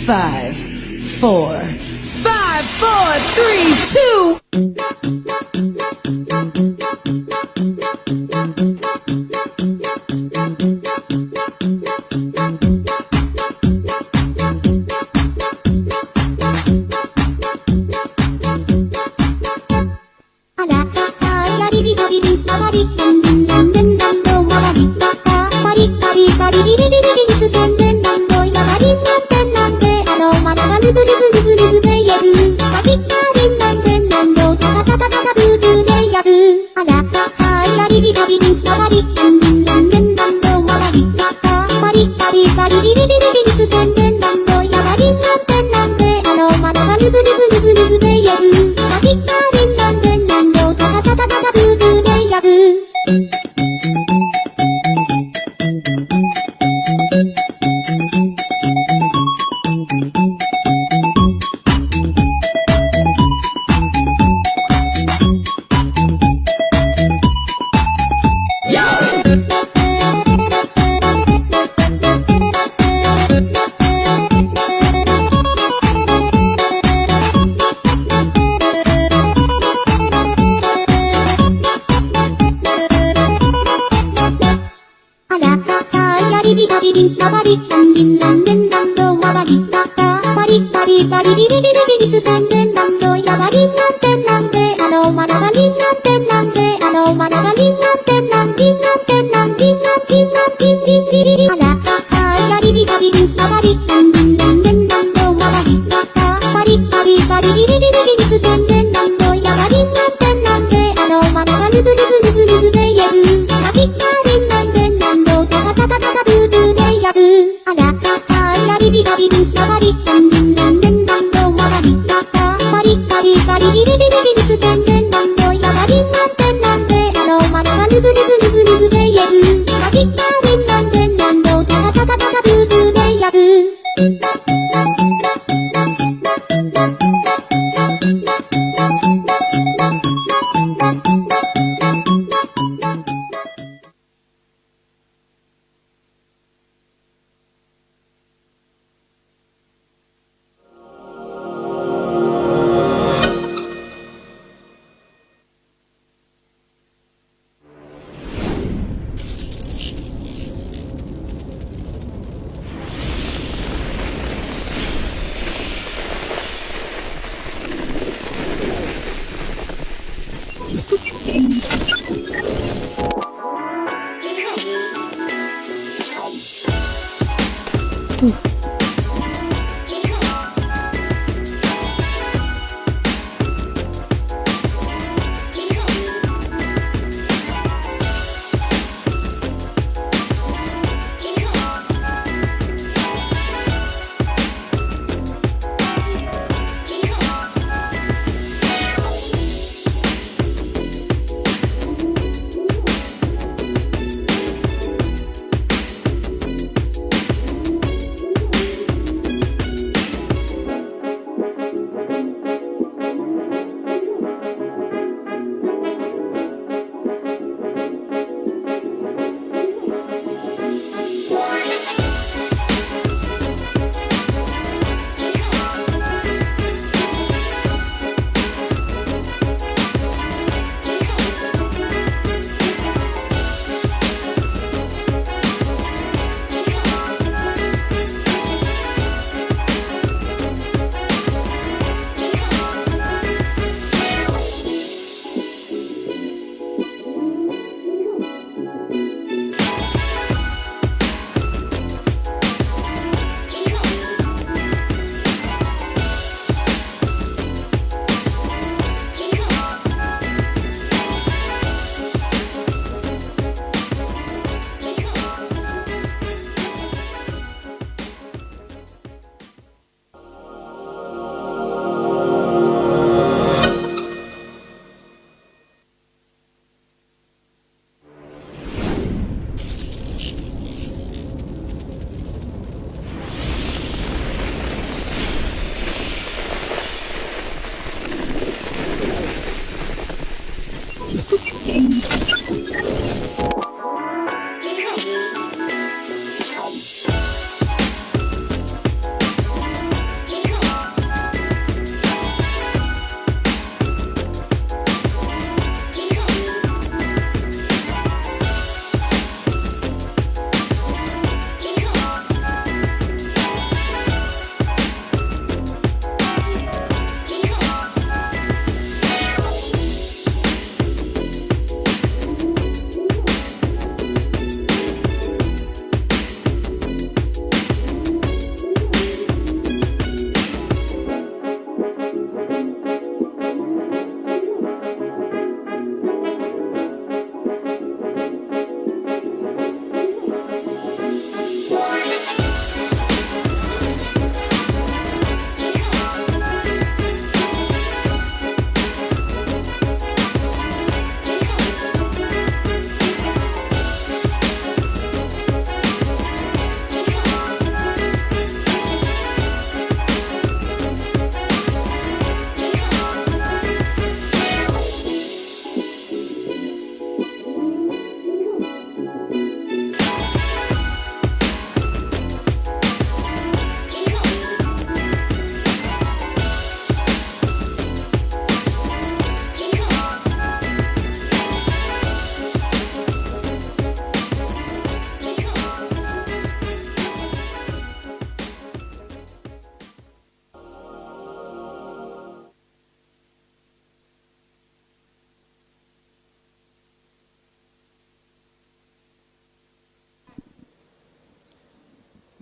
[SPEAKER 7] Five, four, 3, 2.
[SPEAKER 8] リリンタバリタンリンランレンランドワバリタタバリタリバリリリリリリリスタンレンランドヤバリンランテンランデアロマナガリンランテンランデアロマナガリンランテンランリンランテンランリンランリンランリンリンリリリアラサイラリリバリリンタバリタンリンランレンランドワバリタタバリタリバリリリリリリリスタンレンランドヤバリンランテンランデアロマナガルブルブルブルブルイヤルバリタリンランテンランドタタタタタタブブレイヤルアラサイラリリバリリンタバリタンリンランレンランドワバリタタバリタリバリリリリリリスタンレンランドヤバリンランテンランデアロマナガルブルブルブルブルイヤルバリタリンランテンランドタタタタタタブブレイヤル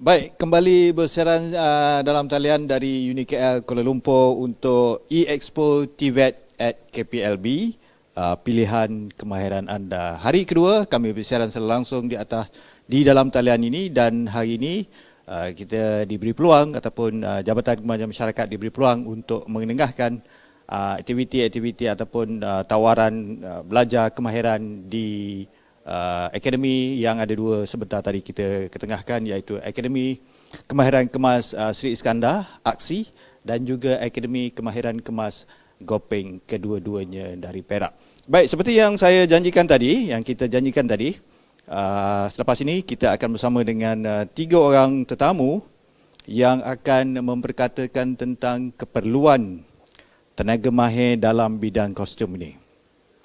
[SPEAKER 1] Baik, kembali bersiaran dalam talian dari UniKL Kuala Lumpur untuk E-Expo TVET at KPLB, pilihan kemahiran anda. Hari kedua kami bersiaran secara langsung di dalam talian ini, dan hari ini kita diberi peluang ataupun Jabatan Kemajuan Masyarakat diberi peluang untuk mengenengahkan aktiviti-aktiviti ataupun tawaran belajar kemahiran di akademi yang ada dua sebentar tadi kita ketengahkan, iaitu Akademi Kemahiran Kemas Sri Iskandar, AKSI, dan juga Akademi Kemahiran Kemas Gopeng, kedua-duanya dari Perak. Baik, seperti yang saya janjikan tadi, selepas ini kita akan bersama dengan 3 orang tetamu yang akan memperkatakan tentang keperluan tenaga mahir dalam bidang kostum ini,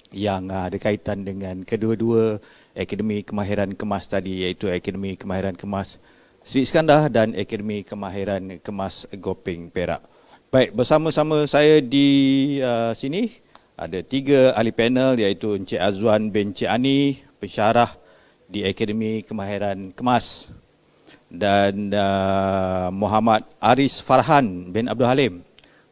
[SPEAKER 1] yang ada kaitan dengan kedua-dua Akademi Kemahiran Kemas tadi, iaitu Akademi Kemahiran Kemas Sri Iskandar dan Akademi Kemahiran Kemas Gopeng, Perak. Baik, bersama-sama saya di sini ada 3 ahli panel, iaitu Encik Azwan bin Encik Ani, pensyarah di Akademi Kemahiran Kemas, dan Muhammad Aris Farhan bin Abdul Halim,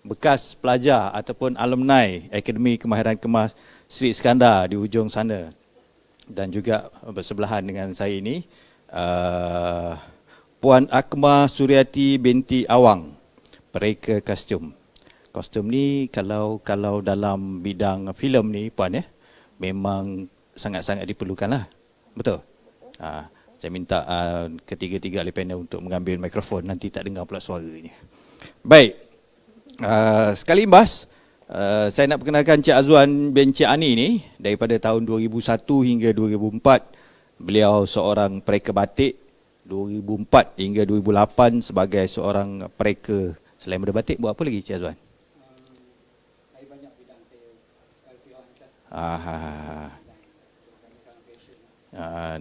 [SPEAKER 1] bekas pelajar ataupun alumni Akademi Kemahiran Kemas Sri Iskandar di hujung sana. Dan juga bersebelahan dengan saya ini Puan Akma Suryati binti Awang, pereka kostum. Kostum ni kalau dalam bidang filem ni Puan, memang sangat-sangat diperlukan lah. Betul? Saya minta ketiga-tiga ahli panel untuk mengambil mikrofon, nanti tak dengar pula suaranya. Baik, sekali imbas, saya nak perkenalkan Cik Azwan bin Cik Ani ni. Daripada tahun 2001 hingga 2004 beliau seorang pereka batik. 2004 hingga 2008 sebagai seorang pereka. Selain daripada batik, buat apa lagi Cik Azwan? Saya banyak bidang saya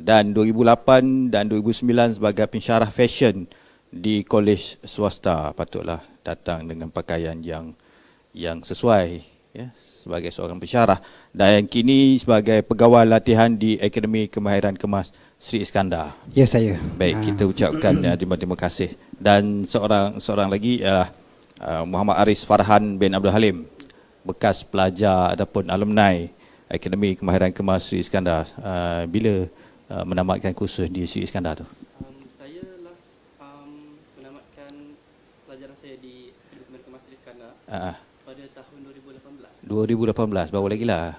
[SPEAKER 1] dan 2008 dan 2009 sebagai pensyarah fashion di kolej swasta. Patutlah datang dengan pakaian yang sesuai, ya, sebagai seorang pensyarah, dan kini sebagai pegawai latihan di Akademi Kemahiran Kemas Sri Iskandar.
[SPEAKER 9] Ya, saya.
[SPEAKER 1] Baik, kita ucapkan terima kasih. Dan seorang lagi ialah Muhammad Aris Farhan bin Abdul Halim, bekas pelajar ataupun alumni Akademi Kemahiran Kemas Sri Iskandar. Bila menamatkan kursus di Sri Iskandar tu?
[SPEAKER 10] Saya last menamatkan pelajaran saya di Akademi Kemahiran Kemas Sri Iskandar pada tahun 2018.
[SPEAKER 1] Baru lagi lah.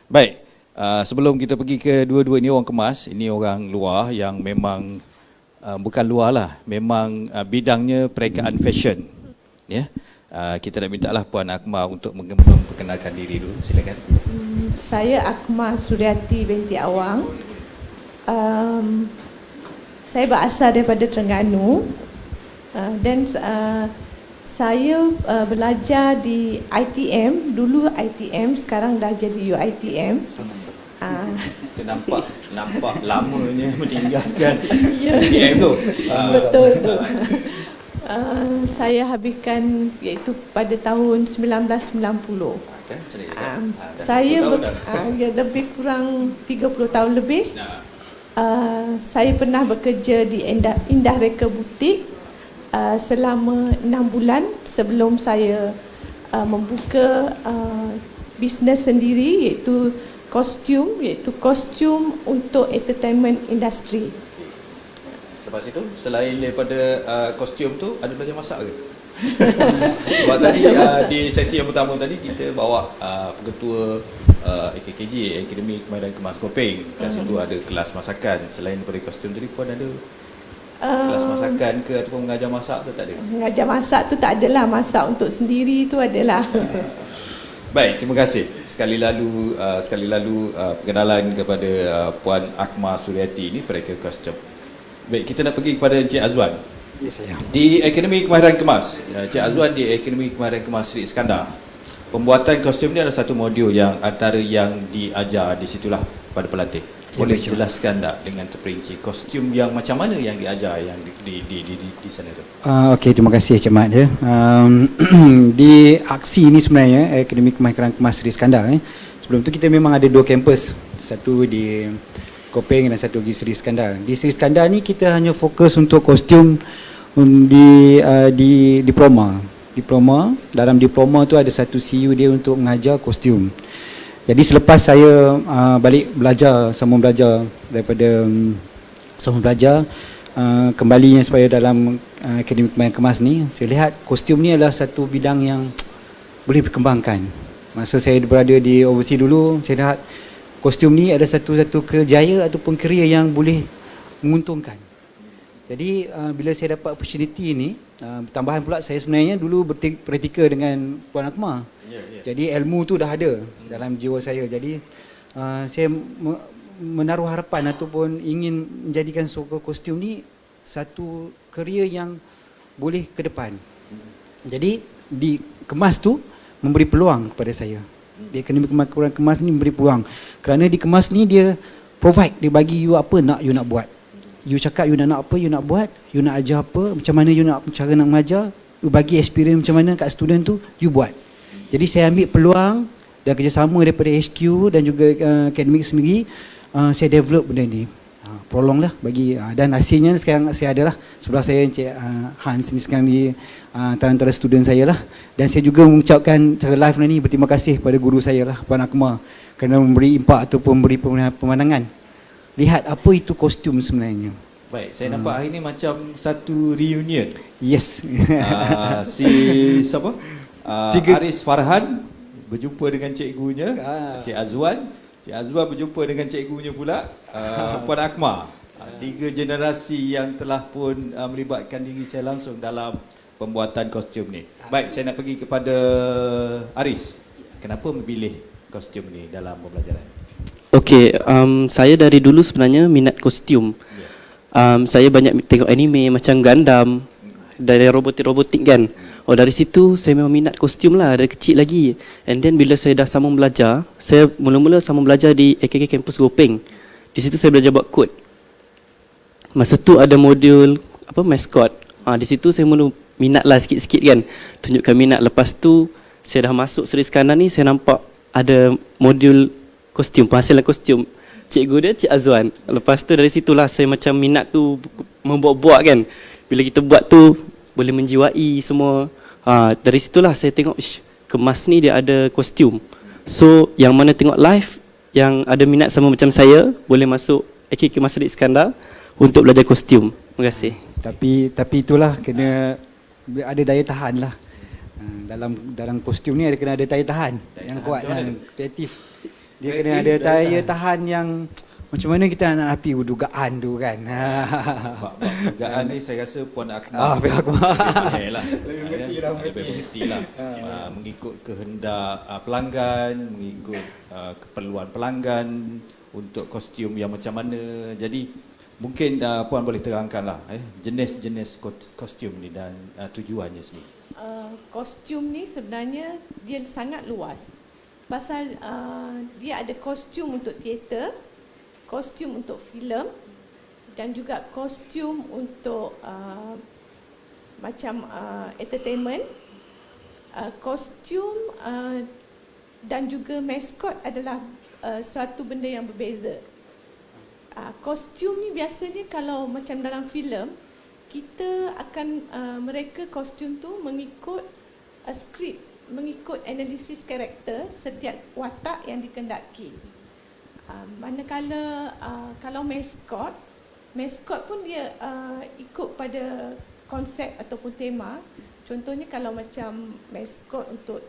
[SPEAKER 1] Baik, sebelum kita pergi ke dua-dua ni orang kemas, ini orang luar yang memang bukan luar lah, memang bidangnya perekaan fashion, ya. Kita nak minta lah Puan Akma untuk memperkenalkan diri dulu. Silakan.
[SPEAKER 11] Saya Akma Suryati binti Awang. Saya berasal daripada Terengganu, dan saya belajar di ITM. Dulu ITM, sekarang dah jadi UITM.
[SPEAKER 1] Kita nampak lamanya meninggalkan ITM tu.
[SPEAKER 11] Betul. Saya habiskan iaitu pada tahun 1990. Saya lebih kurang 30 tahun lebih. Saya pernah bekerja di Indah Reka Butik selama 6 bulan sebelum saya membuka bisnes sendiri, iaitu kostum untuk entertainment industry.
[SPEAKER 1] Lepas itu, selain daripada kostum tu, ada belajar masak ke? Sebab tadi di sesi yang pertama tadi kita bawa pengetua AKKJ, Akademi Kemahiran Kemas Gopeng. Kat situ ada kelas masakan. Selain daripada kostum tadi, Puan ada kelas masakan ke ataupun mengajar masak tu tak ada?
[SPEAKER 11] Mengajar masak tu tak adalah, masak untuk sendiri tu adalah.
[SPEAKER 1] Baik, terima kasih. Sekali lalu perkenalan kepada Puan Akma Suryati ini, pereka kostum. Baik, kita nak pergi kepada Encik Azwan.
[SPEAKER 9] Ya, saya.
[SPEAKER 1] Di Akademi Kemahiran Kemas, Encik Azwan di Akademi Kemahiran Kemas Sri Iskandar. Pembuatan kostum ni adalah satu modul yang antara yang diajar di situlah pada pelatih. Boleh jelaskan tak dengan terperinci kostum yang macam mana yang diajar yang di sana tu?
[SPEAKER 9] Okey, terima kasih Cik Mat. Di aksi ini sebenarnya Akademi Kemahiran Kemas Sri Iskandar. Sebelum tu kita memang ada 2 kampus. Satu di Kopeng dan satu lagi Seri Iskandar. Di Seri Iskandar ni kita hanya fokus untuk kostum di diploma. Dalam diploma tu ada satu CU dia untuk mengajar kostum. Jadi selepas saya balik belajar, sambung belajar daripada sambung belajar kembalinya supaya dalam Akademi Kemahiran Kemas ni, saya lihat kostum ni adalah satu bidang yang boleh dikembangkan. Masa saya berada di overseas dulu, saya lihat kostum ni ada satu kerjaya ataupun kerjaya yang boleh menguntungkan. Jadi bila saya dapat opportunity ni, tambahan pula saya sebenarnya dulu berpraktikal dengan Puan Akmal. Jadi ilmu tu dah ada dalam jiwa saya. Jadi saya menaruh harapan ataupun ingin menjadikan kostum ni satu kerjaya yang boleh ke depan. Jadi di Kemas tu memberi peluang kepada saya. Di Akademi Kemahiran Kemas ni memberi peluang. Kerana di Kemas ni dia provide, dia bagi you apa nak you nak buat. You cakap you nak apa, you nak buat, you nak ajar apa, macam mana you nak cara nak mengajar, you bagi experience macam mana kat student tu, you buat. Jadi saya ambil peluang dan kerjasama daripada HQ dan juga akademik sendiri, saya develop benda ni. Prolong lah bagi dan hasilnya sekarang saya ada lah sebelah saya Encik Hans ni sekarang di antara student saya lah, dan saya juga mengucapkan secara live ni berterima kasih kepada guru saya lah Puan Akmal kerana memberi impak ataupun memberi pemandangan lihat apa itu kostum sebenarnya.
[SPEAKER 1] Baik, saya nampak hari ni macam satu reunion.
[SPEAKER 9] Yes.
[SPEAKER 1] Si siapa? Aris Farhan berjumpa dengan cikgunya, Cik Azwan. Cik Azwan berjumpa dengan cikgunya pula, Puan Akmal. Tiga generasi yang telah pun melibatkan diri saya langsung dalam pembuatan kostum ni. Baik, saya nak pergi kepada Aris. Kenapa memilih kostum ni dalam pembelajaran?
[SPEAKER 10] Okey, saya dari dulu sebenarnya minat kostum. Saya banyak tengok anime macam Gundam, dari robotik kan. Dari situ saya memang minat kostum lah dari kecil lagi. And then bila saya dah sambung belajar, saya mula-mula sambung belajar di AKK Kampus Gopeng. Di situ saya belajar buat kod. Masa tu ada modul mascot. Di situ saya mula minat lah sikit-sikit kan. Tunjukkan minat. Lepas tu saya dah masuk Seri Iskandar ni, saya nampak ada modul kostum, penghasilan kostum. Cikgu dia Cik Azwan. Lepas tu dari situlah saya macam minat tu membuat-buat kan. Bila kita buat tu boleh menjiwai semua. Dari situlah saya tengok Kemas ni dia ada kostum. So yang mana tengok live yang ada minat sama macam saya boleh masuk AKK Seri Iskandar untuk belajar kostum. Terima kasih.
[SPEAKER 9] Tapi itulah kena ada daya tahan lah. Dalam kostum ni kena ada daya tahan yang kuat dan kreatif. Dia kena ada daya tahan yang macam mana kita nak api dugaan tu kan.
[SPEAKER 1] Dugaan ni saya rasa Puan Akmal lebih mengerti lah. Mengikut kehendak pelanggan, mengikut keperluan pelanggan untuk kostum yang macam mana. Jadi mungkin Puan boleh terangkanlah jenis-jenis kostum ni dan tujuannya sendiri.
[SPEAKER 11] Kostum ni sebenarnya dia sangat luas. Pasal dia ada kostum untuk teater, kostum untuk filem dan juga kostum untuk macam entertainment, kostum dan juga maskot adalah suatu benda yang berbeza. Kostum ni biasanya kalau macam dalam filem, kita akan mereka kostum tu mengikut skrip, mengikut analisis karakter setiap watak yang dikendaki. Manakala kalau maskot pun dia ikut pada konsep ataupun tema. Contohnya kalau macam maskot untuk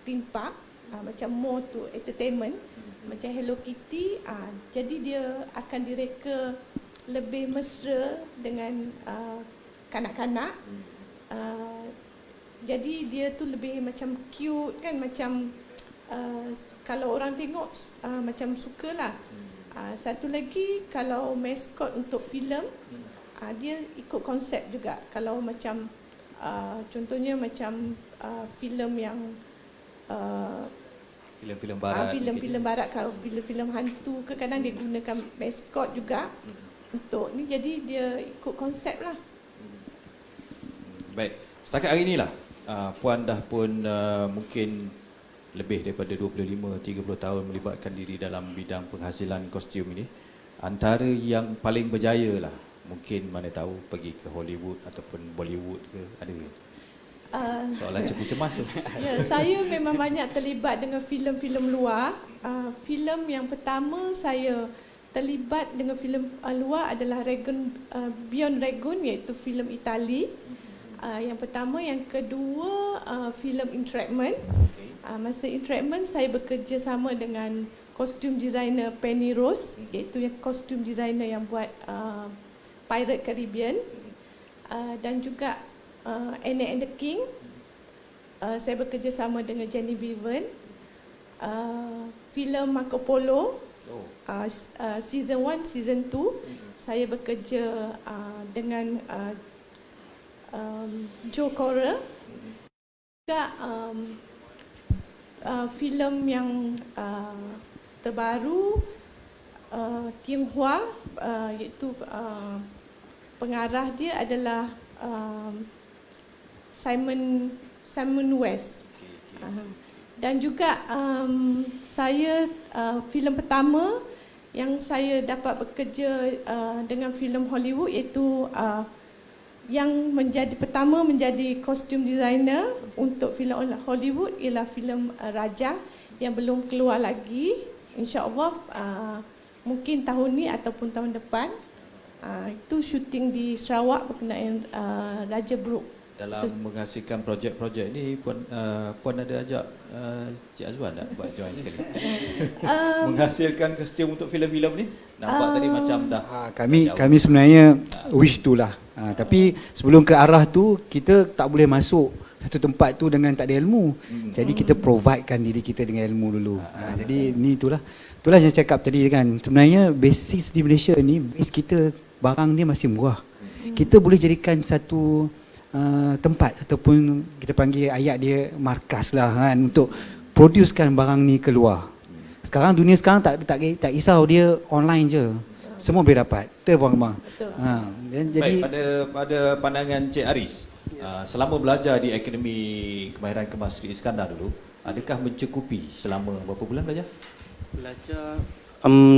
[SPEAKER 11] theme park, macam more to entertainment, macam Hello Kitty, jadi dia akan direka lebih mesra dengan kanak-kanak. Jadi dia tu lebih macam cute kan, macam kalau orang tengok macam sukalah. Satu lagi kalau maskot untuk filem, dia ikut konsep juga. Kalau macam contohnya macam filem yang
[SPEAKER 1] filem-filem barat,
[SPEAKER 11] filem-filem barat, kalau filem-filem hantu ke kadang dia gunakan maskot juga untuk ni, jadi dia ikut konsep lah.
[SPEAKER 1] Baik, setakat hari inilah Puan dah pun mungkin lebih daripada 25-30 tahun melibatkan diri dalam bidang penghasilan kostum ini. antara yang paling berjaya lah, mungkin mana tahu pergi ke Hollywood ataupun Bollywood ke, ada ke? Soalan cepu cemas tu.
[SPEAKER 11] Ya, saya memang banyak terlibat dengan filem-filem luar. Filem yang pertama saya terlibat dengan filem luar adalah Beyond Ragun, iaitu filem Itali. Yang pertama, yang kedua filem Entrapment. Masa Entrapment saya bekerja sama dengan kostum designer Penny Rose, iaitu yang kostum designer yang buat Pirate Caribbean, dan juga Anne and the King. Saya bekerja sama dengan Jenny Bevan. Filem Marco Polo, season 1, season 2, saya bekerja dengan Joe Cora. Juga filem yang terbaru Kim Hua, iaitu pengarah dia adalah Simon West. Dan juga saya filem pertama yang saya dapat bekerja dengan filem Hollywood, iaitu yang pertama menjadi kostum designer untuk filem Hollywood ialah filem Raja yang belum keluar lagi. InsyaAllah mungkin tahun ni ataupun tahun depan. Itu syuting di Sarawak berkenaan Raja Brook.
[SPEAKER 1] Dalam menghasilkan projek-projek ni, Puan ada ajak Cik Azwan tak buat join sekali? Menghasilkan kostum untuk filem-filem ni? Nampak tadi macam dah.
[SPEAKER 9] Kami sebenarnya wish tu lah. Tapi sebelum ke arah tu, kita tak boleh masuk satu tempat tu dengan tak ada ilmu. Jadi kita providekan diri kita dengan ilmu dulu. Jadi ni itulah yang saya cakap tadi kan. Sebenarnya basic di Malaysia ni, base kita barang dia masih murah. Kita boleh jadikan satu tempat ataupun kita panggil ayat dia markas lah kan, untuk producekan barang ni keluar. Sekarang dunia sekarang tak risau dia online je. Semua boleh dapat. Betul Puan Kemar?
[SPEAKER 1] Jadi pada pandangan Cik Aris, selama belajar di Akademi Kemahiran Kemas Sri Iskandar dulu, adakah mencukupi selama berapa bulan belajar?
[SPEAKER 10] Belajar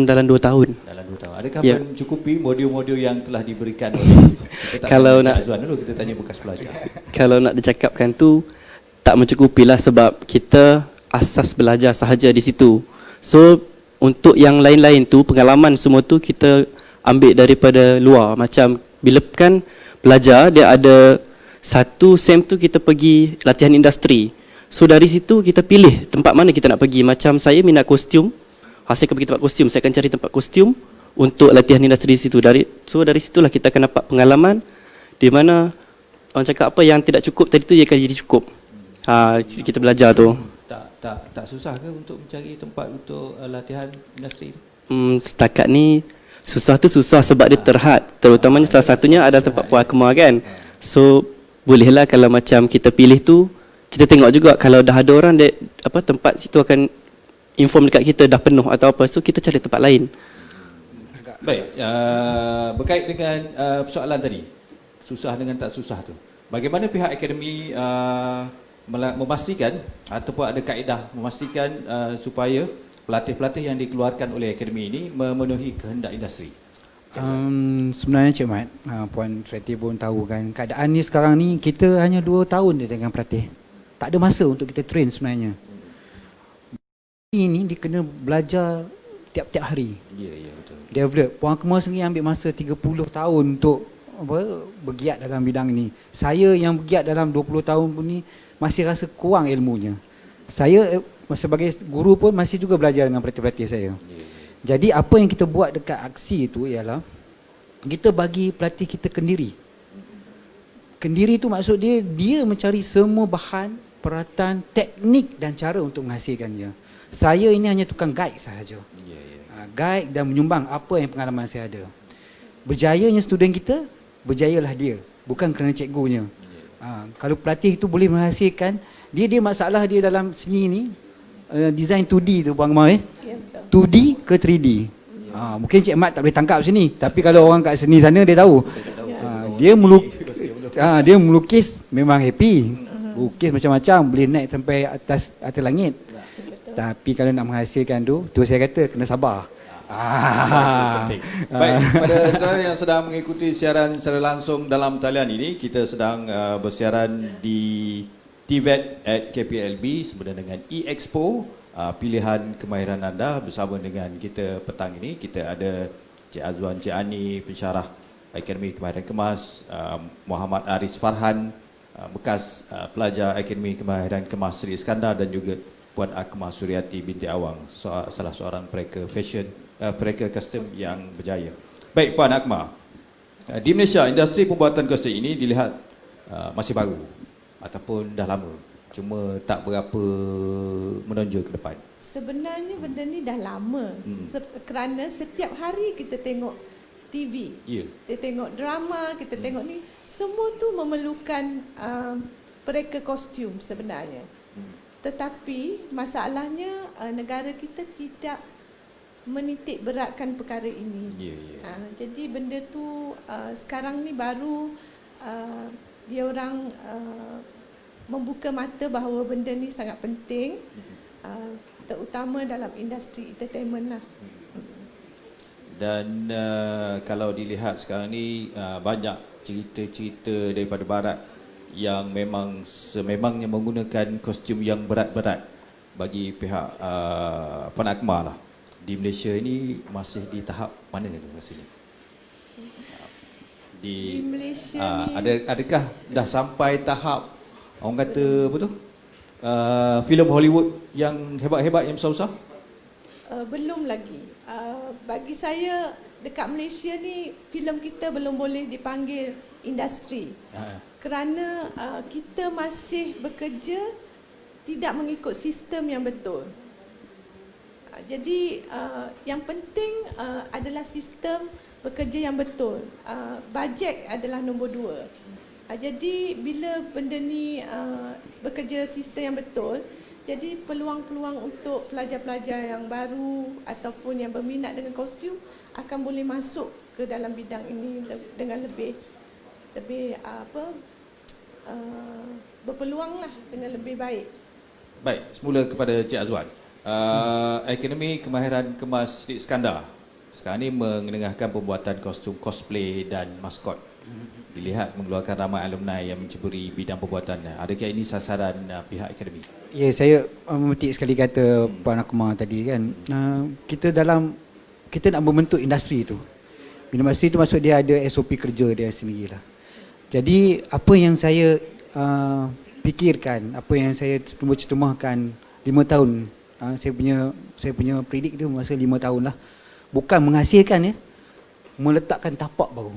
[SPEAKER 10] dalam 2 tahun.
[SPEAKER 1] Dalam 2 tahun. Adakah mencukupi modul-modul yang telah diberikan oleh
[SPEAKER 10] kalau nak
[SPEAKER 1] Azwan dulu, kita tanya bekas pelajar.
[SPEAKER 10] Kalau nak dicakapkan tu tak mencukupilah, sebab kita asas belajar sahaja di situ. So untuk yang lain-lain tu, pengalaman semua tu kita ambil daripada luar. Macam bila kan belajar, dia ada satu sem tu kita pergi latihan industri. So dari situ kita pilih tempat mana kita nak pergi. Macam saya minat kostum, saya akan pergi tempat kostum, saya akan cari tempat kostum untuk latihan industri di situ. Dari situlah kita akan dapat pengalaman di mana orang cakap apa yang tidak cukup tadi tu dia akan jadi cukup. Kita belajar tu.
[SPEAKER 1] Tak susah ke untuk mencari tempat untuk latihan industri?
[SPEAKER 10] Setakat ni susah sebab dia terhad. Terutamanya salah satunya adalah tempat Puan Kemar kan. So bolehlah kalau macam kita pilih tu, kita tengok juga kalau dah ada orang tempat situ akan inform dekat kita dah penuh atau apa, so kita cari tempat lain.
[SPEAKER 1] Baik, berkait dengan persoalan tadi, susah dengan tak susah tu, bagaimana pihak akademi memastikan ataupun ada kaedah memastikan supaya pelatih-pelatih yang dikeluarkan oleh akademi ini memenuhi kehendak industri?
[SPEAKER 9] Sebenarnya Cik Mat, Puan Sreti pun tahu kan, keadaan ni sekarang ni kita hanya 2 tahun je dengan pelatih. Tak ada masa untuk kita train sebenarnya. Ini dia kena belajar tiap-tiap hari.
[SPEAKER 1] Ya betul.
[SPEAKER 9] Develop. Puan Kemar sendiri ambil masa 30 tahun untuk bergiat dalam bidang ini. Saya yang bergiat dalam 20 tahun pun ni masih rasa kurang ilmunya. Saya sebagai guru pun masih juga belajar dengan pelatih-pelatih saya. Jadi apa yang kita buat dekat aksi itu ialah kita bagi pelatih kita kendiri. Kendiri itu maksud dia mencari semua bahan, peralatan, teknik dan cara untuk menghasilkannya. Saya ini hanya tukang guide sahaja. Guide dan menyumbang apa yang pengalaman saya ada. Berjayanya student kita, berjayalah dia, bukan kerana cikgunya. Kalau pelatih itu boleh menghasilkan, dia masalah dia dalam seni ni, design 2D tu Puan Kemar 2D ke 3D. Mungkin Cik Mat tak boleh tangkap sini, tapi kalau orang kat seni sana dia tahu. Dia melukis memang happy. Lukis macam-macam, boleh naik sampai atas langit. Tapi kalau nak menghasilkan tu saya kata kena sabar.
[SPEAKER 1] Penting. Baik, pada saudara yang sedang mengikuti siaran secara langsung dalam talian ini, kita sedang bersiaran di TVET at KPLB sempena dengan e-Expo, pilihan kemahiran anda. Bersama dengan kita petang ini, kita ada Cik Azwan Cik Ani, pensyarah Akademi Kemahiran Kemas, Muhammad Aris Farhan, bekas pelajar Akademi Kemahiran Kemas Seri Iskandar, dan juga Puan Akmal Suryati binti Awang, salah seorang pereka fashion, pereka custom yang berjaya. Baik Puan Akmal, di Malaysia industri pembuatan kostum ini dilihat masih baru ataupun dah lama, cuma tak berapa menonjol ke depan.
[SPEAKER 11] Sebenarnya benda ni dah lama, kerana setiap hari kita tengok TV, kita tengok drama, kita tengok ni, semua tu memerlukan pereka kostum sebenarnya. Tetapi masalahnya negara kita tidak menitik beratkan perkara ini. Jadi benda tu sekarang ni baru dia orang membuka mata bahawa benda ni sangat penting, terutama dalam industri entertainment lah.
[SPEAKER 1] Dan kalau dilihat sekarang ni banyak cerita-cerita daripada barat yang memang sememangnya menggunakan kostum yang berat-berat bagi pihak Puan Akmal lah. Di Malaysia ini masih di tahap mana tu rasanya? Di Malaysia ni adakah dah sampai tahap orang kata apa tu? Filem Hollywood yang hebat-hebat, yang besar-besar?
[SPEAKER 11] Belum lagi. Bagi saya dekat Malaysia ni filem kita belum boleh dipanggil industri. Kerana kita masih bekerja tidak mengikut sistem yang betul. Jadi yang penting adalah sistem bekerja yang betul. Bajet adalah nombor 2. Jadi bila benda ni bekerja sistem yang betul, jadi peluang-peluang untuk pelajar-pelajar yang baru ataupun yang berminat dengan kostum akan boleh masuk ke dalam bidang ini dengan lebih berpeluang lah, dengan lebih baik.
[SPEAKER 1] Baik, semula kepada Cik Azwan. Akademi Kemahiran Kemas Seri Iskandar sekarang ini mengenengahkan pembuatan kostum cosplay dan maskot. Dilihat mengeluarkan ramai alumni yang menceburi bidang pembuatannya. Adakah ini sasaran pihak akademi?
[SPEAKER 9] Ya, saya memetik sekali kata Puan Akmal tadi kan. Kita nak membentuk industri itu. Industri itu maksud dia ada SOP kerja dia sendirilah. Jadi apa yang saya fikirkan, apa yang saya cuba cetumahkan 5 tahun, saya punya predik tu masa 5 tahun lah. Bukan menghasilkan ya, meletakkan tapak baru.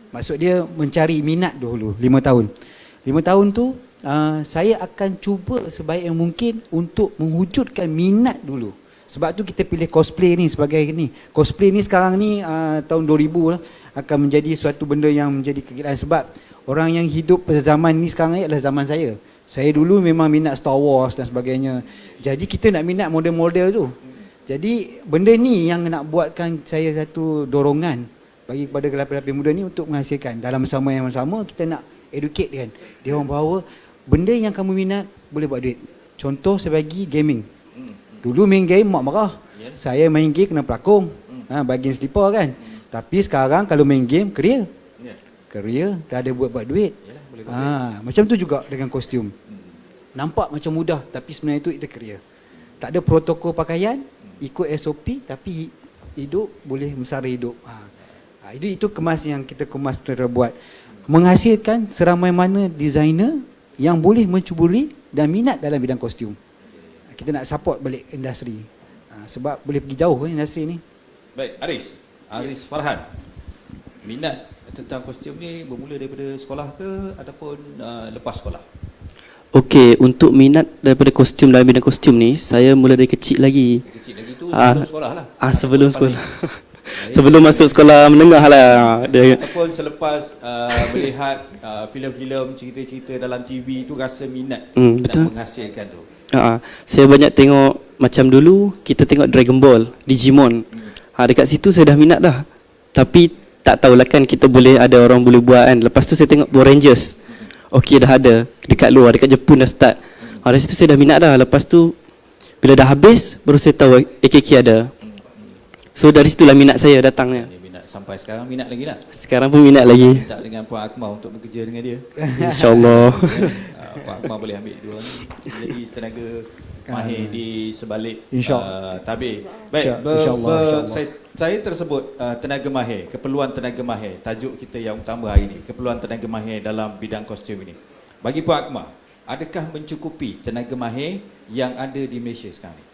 [SPEAKER 9] Maksud dia mencari minat dulu 5 tahun. 5 tahun tu saya akan cuba sebaik yang mungkin untuk mewujudkan minat dulu. Sebab tu kita pilih cosplay ni sebagai ni. Cosplay ni sekarang ni tahun 2000 lah, akan menjadi suatu benda yang menjadi kegilaan. Sebab orang yang hidup pada zaman ni sekarang ni adalah zaman saya. Saya dulu memang minat Star Wars dan sebagainya. Jadi kita nak minat model-model tu. Jadi benda ni yang nak buatkan saya satu dorongan bagi kepada lelaki-lelaki muda ni untuk menghasilkan. Dalam sama yang sama kita nak educate kan. Dia orang bahawa benda yang kamu minat boleh buat duit. Contoh saya bagi gaming. Dulu main game mak marah. Saya main game kena pelakong. Bagian slipper kan. Tapi sekarang kalau main game career. Career dah ada buat duit. Macam tu juga dengan kostum. Nampak macam mudah tapi sebenarnya itu career. Tak ada protokol pakaian, ikut SOP tapi hidup boleh mesara hidup. Itu kemas yang kita kemas buat. Menghasilkan seramai mana designer yang boleh mencuburi dan minat dalam bidang kostum. Kita nak support balik industri. Sebab boleh pergi jauh industri ni.
[SPEAKER 1] Baik, Aris Farhan. Minat tentang kostum ni bermula daripada sekolah ke ataupun lepas sekolah?
[SPEAKER 10] Okey, untuk minat daripada kostum dalam bidang kostum ni, saya mula dari kecil lagi.
[SPEAKER 1] Kecil lagi tu sebelum sekolah lah.
[SPEAKER 10] Sebelum sekolah. Sebelum masuk sekolah menengah lah.
[SPEAKER 1] Ataupun selepas melihat filem-filem, cerita-cerita dalam TV tu rasa minat nak menghasilkan tu.
[SPEAKER 10] Saya banyak tengok, macam dulu kita tengok Dragon Ball, Digimon. Dekat situ saya dah minat dah. Tapi tak tahulah kan kita boleh, ada orang boleh buat kan. Lepas tu saya tengok Power Rangers. Okey, dah ada dekat luar, dekat Jepun dah start. Dari situ saya dah minat dah. Lepas tu bila dah habis baru saya tahu AKK ada. So dari situlah minat saya datangnya.
[SPEAKER 1] Dia minat sampai sekarang minat lagi tak?
[SPEAKER 10] Sekarang pun minat lagi.
[SPEAKER 1] Tak dengan Puan Akmal untuk bekerja dengan dia.
[SPEAKER 10] InsyaAllah.
[SPEAKER 1] Puan Akmal boleh ambil dua ni. Jadi tenaga mahir di sebalik tabir. Baik, saya tersebut tenaga mahir, keperluan tenaga mahir. Tajuk kita yang utama hari ini, keperluan tenaga mahir dalam bidang kostum ini. Bagi Puan Akmal, adakah mencukupi tenaga mahir yang ada di Malaysia sekarang ni?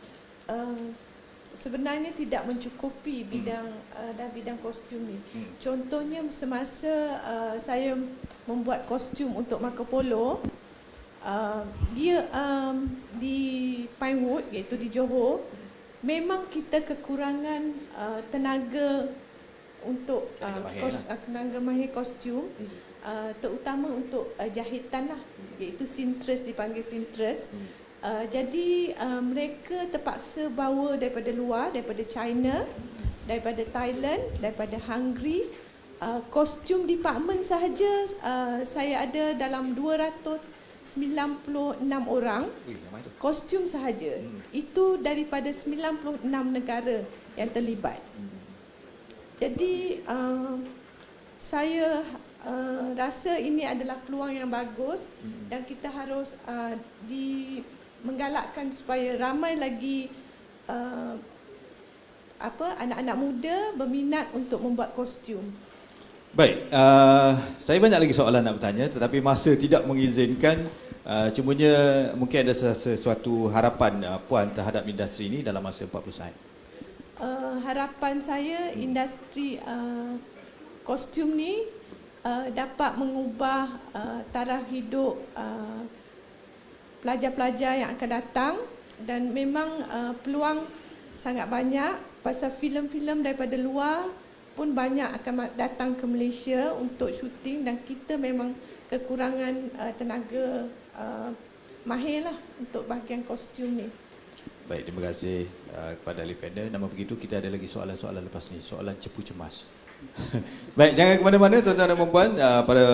[SPEAKER 11] Sebenarnya tidak mencukupi bidang dan bidang kostum ni. Contohnya semasa saya membuat kostum untuk Marco Polo, dia di Pinewood iaitu di Johor, memang kita kekurangan tenaga untuk tenaga mahir kostum, terutama untuk jahitan lah, iaitu seamstress, dipanggil seamstress. Jadi mereka terpaksa bawa daripada luar, daripada China, daripada Thailand, daripada Hungary. Kostum department sahaja saya ada dalam 296 orang kostum sahaja. Itu daripada 96 negara yang terlibat. Jadi saya rasa ini adalah peluang yang bagus dan kita harus menggalakkan supaya ramai lagi anak-anak muda berminat untuk membuat kostum.
[SPEAKER 1] Baik, saya banyak lagi soalan nak bertanya tetapi masa tidak mengizinkan. Cumanya mungkin ada sesuatu harapan Puan terhadap industri ini dalam masa 40 saat.
[SPEAKER 11] Harapan saya industri kostum ni dapat mengubah taraf hidup pelajar-pelajar yang akan datang, dan memang peluang sangat banyak pasal filem-filem daripada luar pun banyak akan datang ke Malaysia untuk syuting, dan kita memang kekurangan tenaga mahir lah untuk bahagian kostum ni.
[SPEAKER 1] Baik, terima kasih kepada ahli panel. Namun begitu kita ada lagi soalan-soalan lepas ni, soalan cepu cemas. Baik, jangan ke mana-mana tuan-tuan dan puan-puan. Para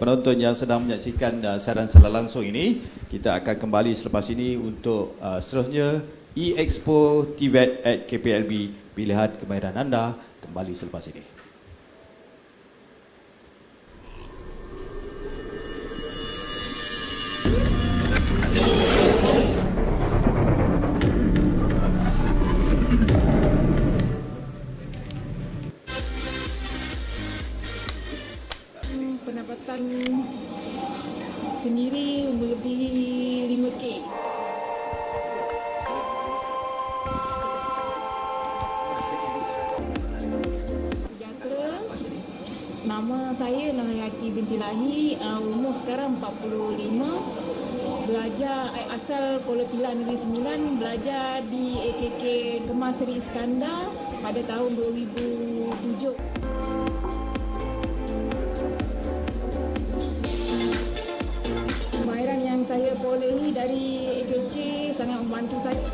[SPEAKER 1] penonton yang sedang menyaksikan siaran secara langsung ini, kita akan kembali selepas ini untuk seterusnya E-Expo TVET at KPLB, pilihan kemahiran anda, kembali selepas ini.
[SPEAKER 11] Pendapatan sendiri melebihi 5K. Sejahtera. Nama saya Nurhayati binti Lahi, umur sekarang 45. Belajar asal Kuala Pilah Negeri Sembilan, belajar di AKK Kemas Seri Iskandar pada tahun 2007. Saya perolehi dari AKK sangat membantu saya.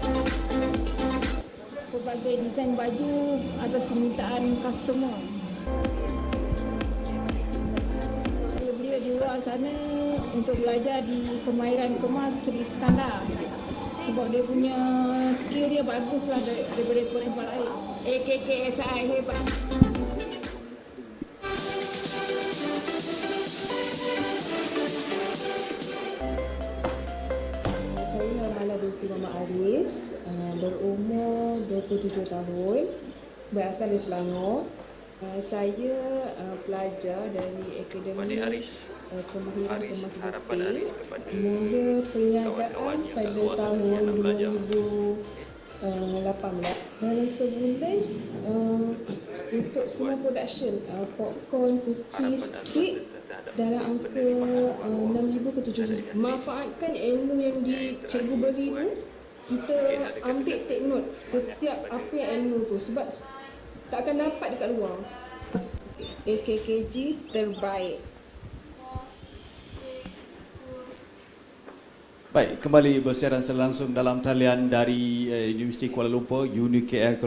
[SPEAKER 11] Pelbagai desain baju atas permintaan customer. Beliau di luar sana untuk belajar di kemahiran kemas Seri Iskandar. Sebab dia punya skill dia baguslah daripada tempat lain. AKK SI hebat. Mama Aris, berumur 27 tahun, berasal dari Selangor. Saya pelajar dari Akademi Kemahiran Kemas Butik. Mula perniagaan pada tahun 2018. Dalam sebulan untuk semua production, popcorn, cookies, kek, dalam angka 6,000 ke 7,000. Manfaatkan ilmu yang cikgu beri tu, kita ambil take note setiap apa yang ilmu tu, sebab tak akan dapat dekat luar. AKKG terbaik.
[SPEAKER 1] Baik, kembali bersiaran secara langsung dalam talian dari Universiti Kuala Lumpur, UniKL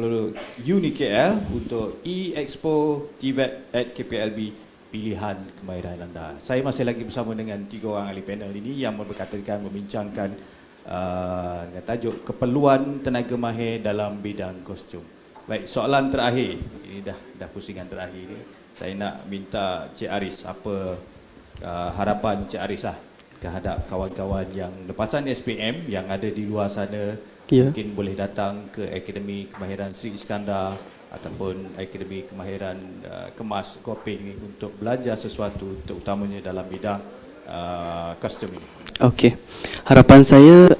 [SPEAKER 1] untuk E-Expo TVET at KPLB, pilihan kemahiran anda. Saya masih lagi bersama dengan 3 orang ahli panel ini yang membincangkan dengan tajuk keperluan tenaga mahir dalam bidang kostum. Baik, soalan terakhir. Ini dah pusingan terakhir ni. Saya nak minta Cik Aris apa harapan Cik Aris lah terhadap kawan-kawan yang lepasan SPM yang ada di luar sana, mungkin boleh datang ke Akademi Kemahiran Sri Iskandar ataupun Akademi Kemahiran Kemas Koping ni untuk belajar sesuatu terutamanya dalam bidang kostum ini. Okey.
[SPEAKER 10] Harapan saya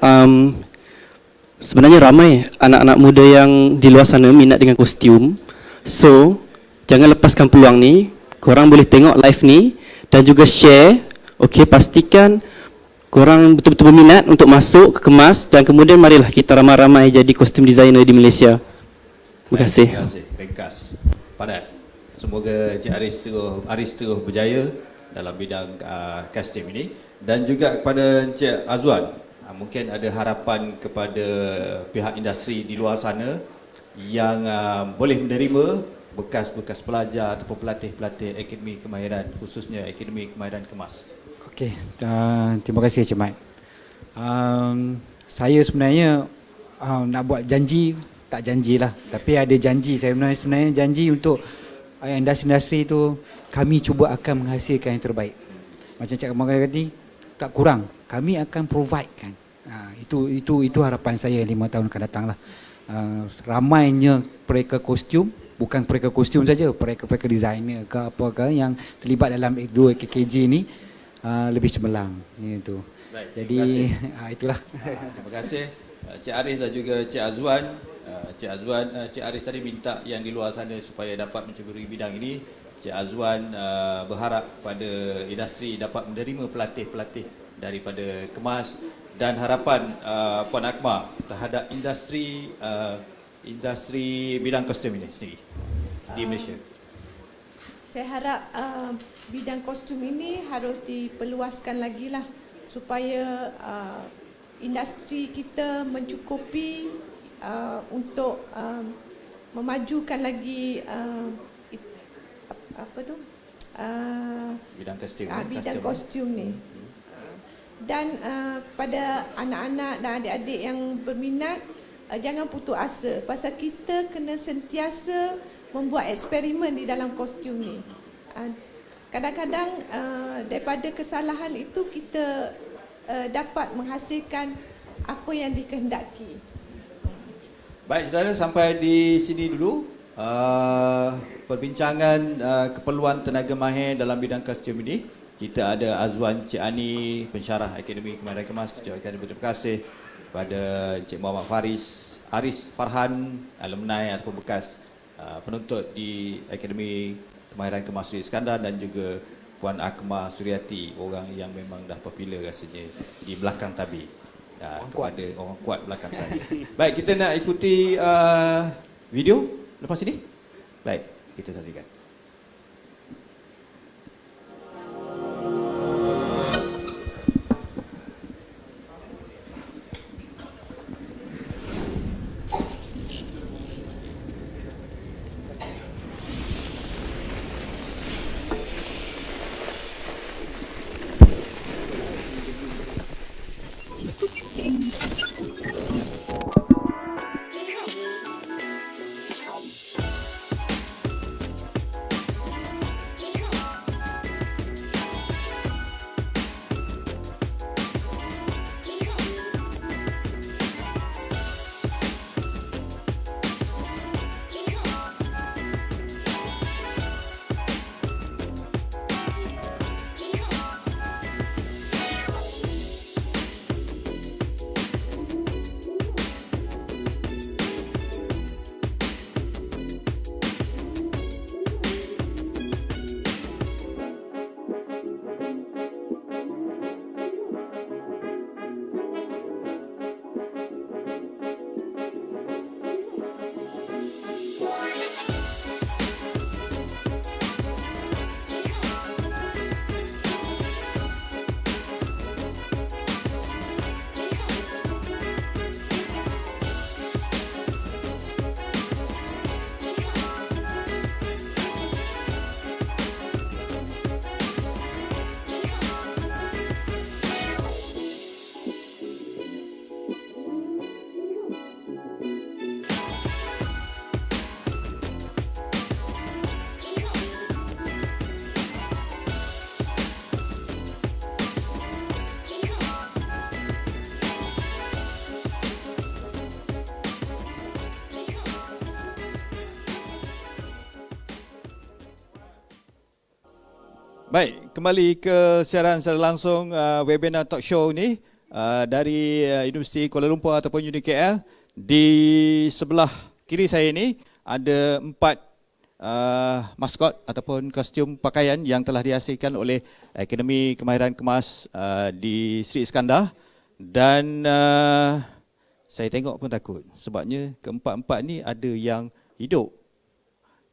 [SPEAKER 10] sebenarnya ramai anak-anak muda yang di luar sana minat dengan kostum. So, jangan lepaskan peluang ni. Korang boleh tengok live ni dan juga share. Okey, pastikan korang betul-betul berminat untuk masuk ke Kemas dan kemudian marilah kita ramai-ramai jadi kostum designer di Malaysia. Terima kasih.
[SPEAKER 1] Terima kasih. Ringkas. Padat. Semoga Cik Aris terus berjaya dalam bidang kostum ini dan juga kepada Encik Azwan. Mungkin ada harapan kepada pihak industri di luar sana yang boleh menerima bekas-bekas pelajar ataupun pelatih-pelatih Akademi Kemahiran, khususnya Akademi Kemahiran Kemas.
[SPEAKER 9] Okey, terima kasih Cik Mat. Saya sebenarnya nak buat janji, tak janjilah, tapi ada janji. Saya sebenarnya janji untuk industri-industri itu kami cuba akan menghasilkan yang terbaik. Macam Cik Kamal tadi, tak kurang, kami akan provide kan. Itu harapan saya 5 tahun akan datang lah. Ramainya mereka kostum, bukan mereka kostum saja, mereka designer ke apa ke yang terlibat dalam 2 KKJ ni lebih cemerlang itu.
[SPEAKER 1] Baik,
[SPEAKER 9] jadi itulah.
[SPEAKER 1] Terima kasih Cik Aris dan juga Cik Azwan. Cik Aris tadi minta yang di luar sana supaya dapat menceburi bidang ini. Cik Azwan berharap pada industri dapat menerima pelatih-pelatih daripada Kemas dan harapan Puan Akmal terhadap industri bidang kostum ini sendiri di Malaysia.
[SPEAKER 11] Saya harap bidang kostum ini harus diperluaskan lagi lah supaya industri kita mencukupi untuk memajukan lagi bidang kostum ni. Dan pada anak-anak dan adik-adik yang berminat, jangan putus asa pasal kita kena sentiasa membuat eksperimen di dalam kostum ni. Kadang-kadang daripada kesalahan itu kita dapat menghasilkan apa yang dikehendaki.
[SPEAKER 1] Baik, saudara, sampai di sini dulu perbincangan keperluan tenaga mahir dalam bidang kostum ini. Kita ada Azwan Cik Ani, pensyarah Akademi Kemahiran Kemas. Kita ucapkan berterima kasih kepada Cik Muhammad Aris Farhan, alumni ataupun bekas penuntut di Akademi Kemahiran Kemas Sri Iskandar, dan juga Puan Akmal Suryati, orang yang memang dah popular rasanya di belakang tabir. Kepada orang kuat belakang tabir. Baik, kita nak ikuti video lepas ini. Baik, kita saksikan. Baik, kembali ke siaran secara langsung webinar talk show ni dari Universiti Kuala Lumpur ataupun UniKL. Di sebelah kiri saya ni ada 4 maskot ataupun kostum pakaian yang telah dihasilkan oleh Akademi Kemahiran Kemas di Sri Iskandar. Dan saya tengok pun takut sebabnya keempat-empat ni ada yang hidup.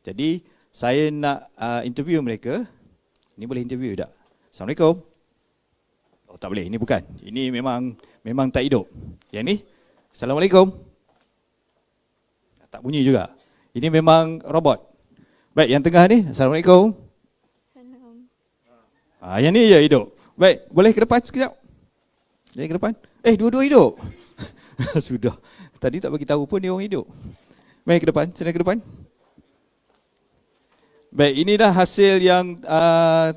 [SPEAKER 1] Jadi saya nak interview mereka. Ini boleh interview tak? Assalamualaikum. Oh, tak boleh. Ini bukan. Ini memang tak hidup. Yang ni? Assalamualaikum. Tak bunyi juga. Ini memang robot. Baik, yang tengah ni. Assalamualaikum. Salam. Yang ni je hidup. Baik, boleh ke depan sekejap? Jadi ke depan. Dua-dua hidup. Sudah. Tadi tak bagi tahu pun dia orang hidup. Baik, ke depan. Sini ke depan. Baik, ini dah hasil yang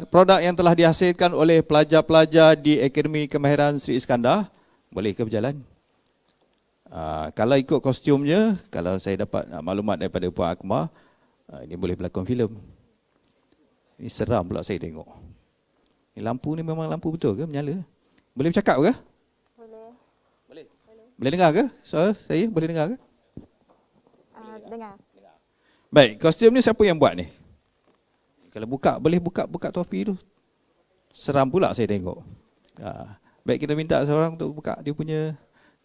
[SPEAKER 1] produk yang telah dihasilkan oleh pelajar-pelajar di Akademi Kemahiran Sri Iskandar. Boleh ke berjalan? Kalau ikut kostumnya, kalau saya dapat maklumat daripada Puan Akmal, ini boleh berlakon filem. Ini seram pula saya tengok. Ini lampu ni memang lampu betul ke menyala? Boleh bercakap ke? Boleh. Boleh dengar ke? Saya boleh dengar ke?
[SPEAKER 12] Dengar.
[SPEAKER 1] Baik, kostum ni siapa yang buat ni? Kalau boleh buka topi tu. Seram pula saya tengok. Baik, kita minta seorang untuk buka dia punya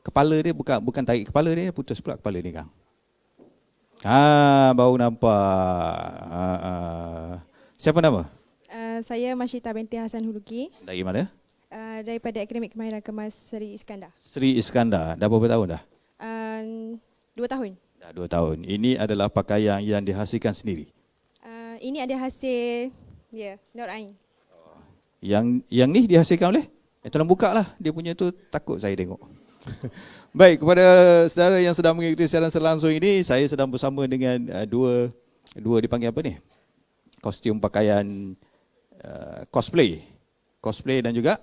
[SPEAKER 1] kepala dia, bukan tarik kepala dia, putus pula kepala dia kan. Baru nampak. Siapa nama?
[SPEAKER 12] Saya Masyita binti Hasan Huluki.
[SPEAKER 1] Dari mana?
[SPEAKER 12] Daripada Akademik Kemahiran Kemas Sri Iskandar.
[SPEAKER 1] Sri Iskandar. Dah berapa tahun dah?
[SPEAKER 12] 2 tahun.
[SPEAKER 1] Dah 2 tahun. Ini adalah pakaian yang dihasilkan sendiri.
[SPEAKER 12] Ini ada hasil Nur Ain.
[SPEAKER 1] Yang ni dihasilkan oleh? Tolong buka lah. Dia punya tu takut saya tengok. Baik, kepada saudara yang sedang mengikuti siaran langsung ini, saya sedang bersama dengan dua dipanggil apa ni? Kostum pakaian cosplay dan juga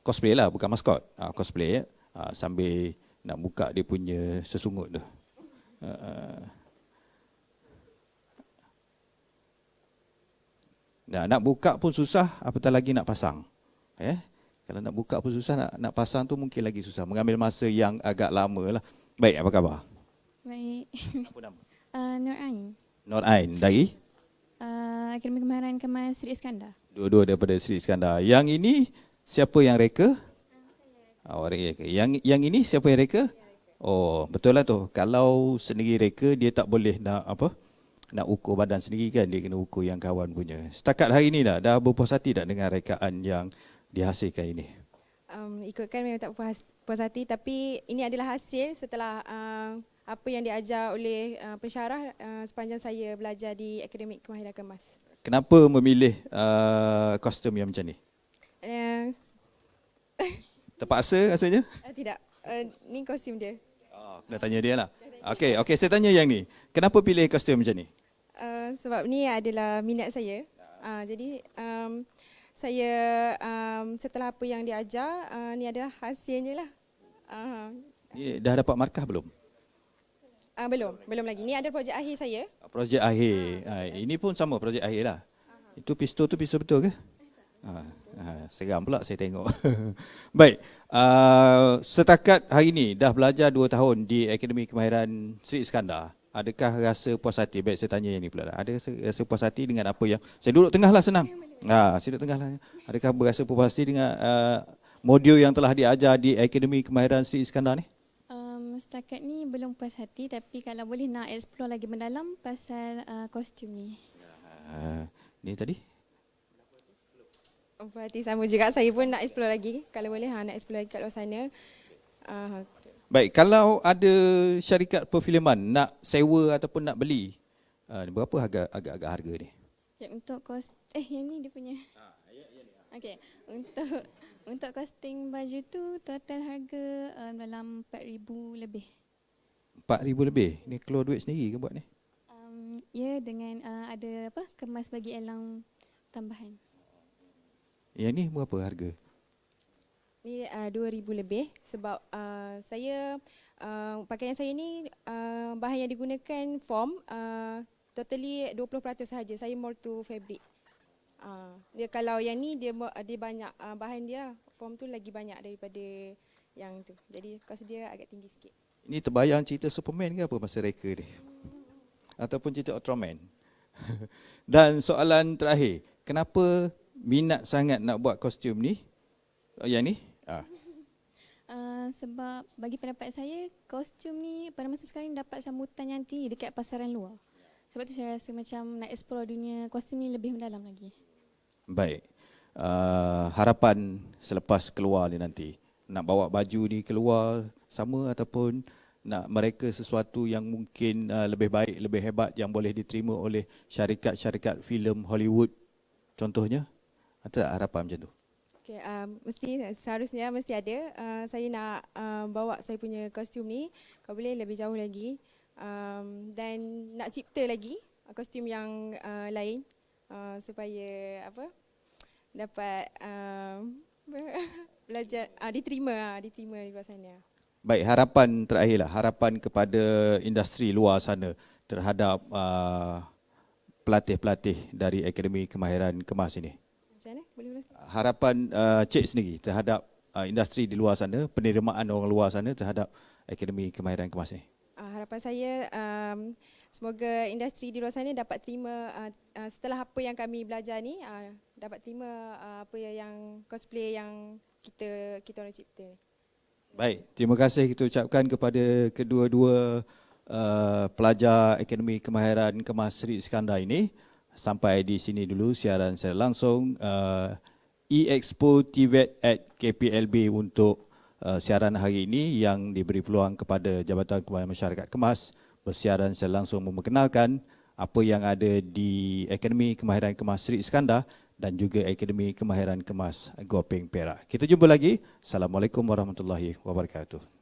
[SPEAKER 1] cosplay lah, bukan maskot. Cosplay sambil nak buka dia punya sesungut tu. Nak buka pun susah, apatah lagi nak pasang. Kalau nak buka pun susah, nak pasang tu mungkin lagi susah. Mengambil masa yang agak lama lah. Baik, apa khabar?
[SPEAKER 12] Baik.
[SPEAKER 1] Apa nama?
[SPEAKER 12] Nur Ain.
[SPEAKER 1] Nur Ain, dari?
[SPEAKER 12] Akademi Kemahiran Kemas Sri Iskandar.
[SPEAKER 1] Dua-dua daripada Sri Iskandar. Yang ini siapa yang reka? Orang reka. Yang ini siapa yang reka? Oh, betul lah tu. Kalau sendiri reka, dia tak boleh nak ukur badan sendiri kan, dia kena ukur yang kawan punya. Setakat hari ni dah berpuas hati tak dengan rekaan yang dihasilkan ini?
[SPEAKER 12] Ikutkan memang tak puas hati, tapi ini adalah hasil setelah apa yang diajar oleh pensyarah sepanjang saya belajar di Akademik Kemahiran Kemas.
[SPEAKER 1] Kenapa memilih kostum yang macam ni? Terpaksa rasanya?
[SPEAKER 12] Tidak, ni kostum dia.
[SPEAKER 1] Kena tanya dia lah. Okey, saya tanya yang ni. Kenapa pilih kostum macam ni?
[SPEAKER 12] Sebab ni adalah minat saya. Jadi saya setelah apa yang diajar, ni adalah hasilnya lah.
[SPEAKER 1] Ni dah dapat markah belum?
[SPEAKER 12] Belum lagi. Ni ada projek akhir saya.
[SPEAKER 1] Projek akhir. Ini pun sama projek akhir lah. Itu pistol betul ke? Seram pula saya tengok. Baik, setakat hari ini dah belajar 2 tahun di Akademi Kemahiran Sri Iskandar. Adakah rasa puas hati? Baik, saya tanya yang ni pula. Ada rasa puas hati dengan apa yang saya duduk tengah lah, senang. Saya duduk tengah lah. Adakah berasa puas hati dengan modul yang telah diajar di Akademi Kemahiran Sri Iskandar ni?
[SPEAKER 12] Setakat ni belum puas hati, tapi kalau boleh nak explore lagi mendalam pasal kostum ni.
[SPEAKER 1] Ni tadi?
[SPEAKER 12] Puas hati sama juga. Saya pun nak explore lagi. Kalau boleh nak explore lagi kat luar sana.
[SPEAKER 1] Baik, kalau ada syarikat perfilman nak sewa ataupun nak beli, berapa agak-agak harga ni?
[SPEAKER 12] Untuk yang ni dia punya. Okey, untuk costing baju tu total harga dalam 4,000 lebih.
[SPEAKER 1] 4,000 lebih? Ni keluar duit sendiri ke buat ni?
[SPEAKER 12] Ya, dengan ada kemas bagi elang tambahan.
[SPEAKER 1] Yang ni berapa harga?
[SPEAKER 12] Ni 2,000 lebih sebab saya pakaian saya ni bahan yang digunakan foam totally 20% sahaja. Saya more to fabric. Dia kalau yang ni dia banyak bahan dia, form tu lagi banyak daripada yang tu. Jadi kos dia agak tinggi sikit.
[SPEAKER 1] Ini terbayang cerita Superman ke apa masa reka ni? Ataupun cerita Ultraman? Dan soalan terakhir, kenapa minat sangat nak buat kostum ni? Yang ni?
[SPEAKER 13] Sebab bagi pendapat saya, kostum ni pada masa sekarang dapat sambutan yang tinggi dekat pasaran luar. Sebab tu saya rasa macam nak explore dunia kostum ni lebih mendalam lagi.
[SPEAKER 1] Baik. Harapan selepas keluar ni nanti, nak bawa baju ni keluar sama ataupun nak mereka sesuatu yang mungkin lebih baik, lebih hebat yang boleh diterima oleh syarikat-syarikat filem Hollywood contohnya? Ada harapan macam tu?
[SPEAKER 12] Okay, seharusnya mesti ada. Saya nak bawa saya punya kostum ni, kalau boleh lebih jauh lagi. Dan nak cipta lagi kostum yang lain supaya dapat belajar, diterima di luar sana.
[SPEAKER 1] Baik, harapan terakhirlah, harapan kepada industri luar sana terhadap pelatih-pelatih dari Akademi Kemahiran Kemas ini.
[SPEAKER 12] Macam mana? Boleh?
[SPEAKER 1] Harapan Cik sendiri terhadap industri di luar sana, penerimaan orang luar sana terhadap Akademi Kemahiran Kemas ini.
[SPEAKER 12] Harapan saya semoga industri di luar sana dapat terima setelah apa yang kami belajar ni, dapat terima apa yang cosplay yang kita orang cipta.
[SPEAKER 1] Baik, terima kasih kita ucapkan kepada kedua-dua pelajar Akademi Kemahiran Kemas Sri Iskandar ini. Sampai di sini dulu siaran saya langsung E-Expo TVET at KPLB untuk siaran hari ini yang diberi peluang kepada Jabatan Kemahiran Masyarakat Kemas bersiaran secara langsung memperkenalkan apa yang ada di Akademi Kemahiran Kemas Sri Iskandar dan juga Akademi Kemahiran Kemas Gopeng Perak. Kita jumpa lagi. Assalamualaikum warahmatullahi wabarakatuh.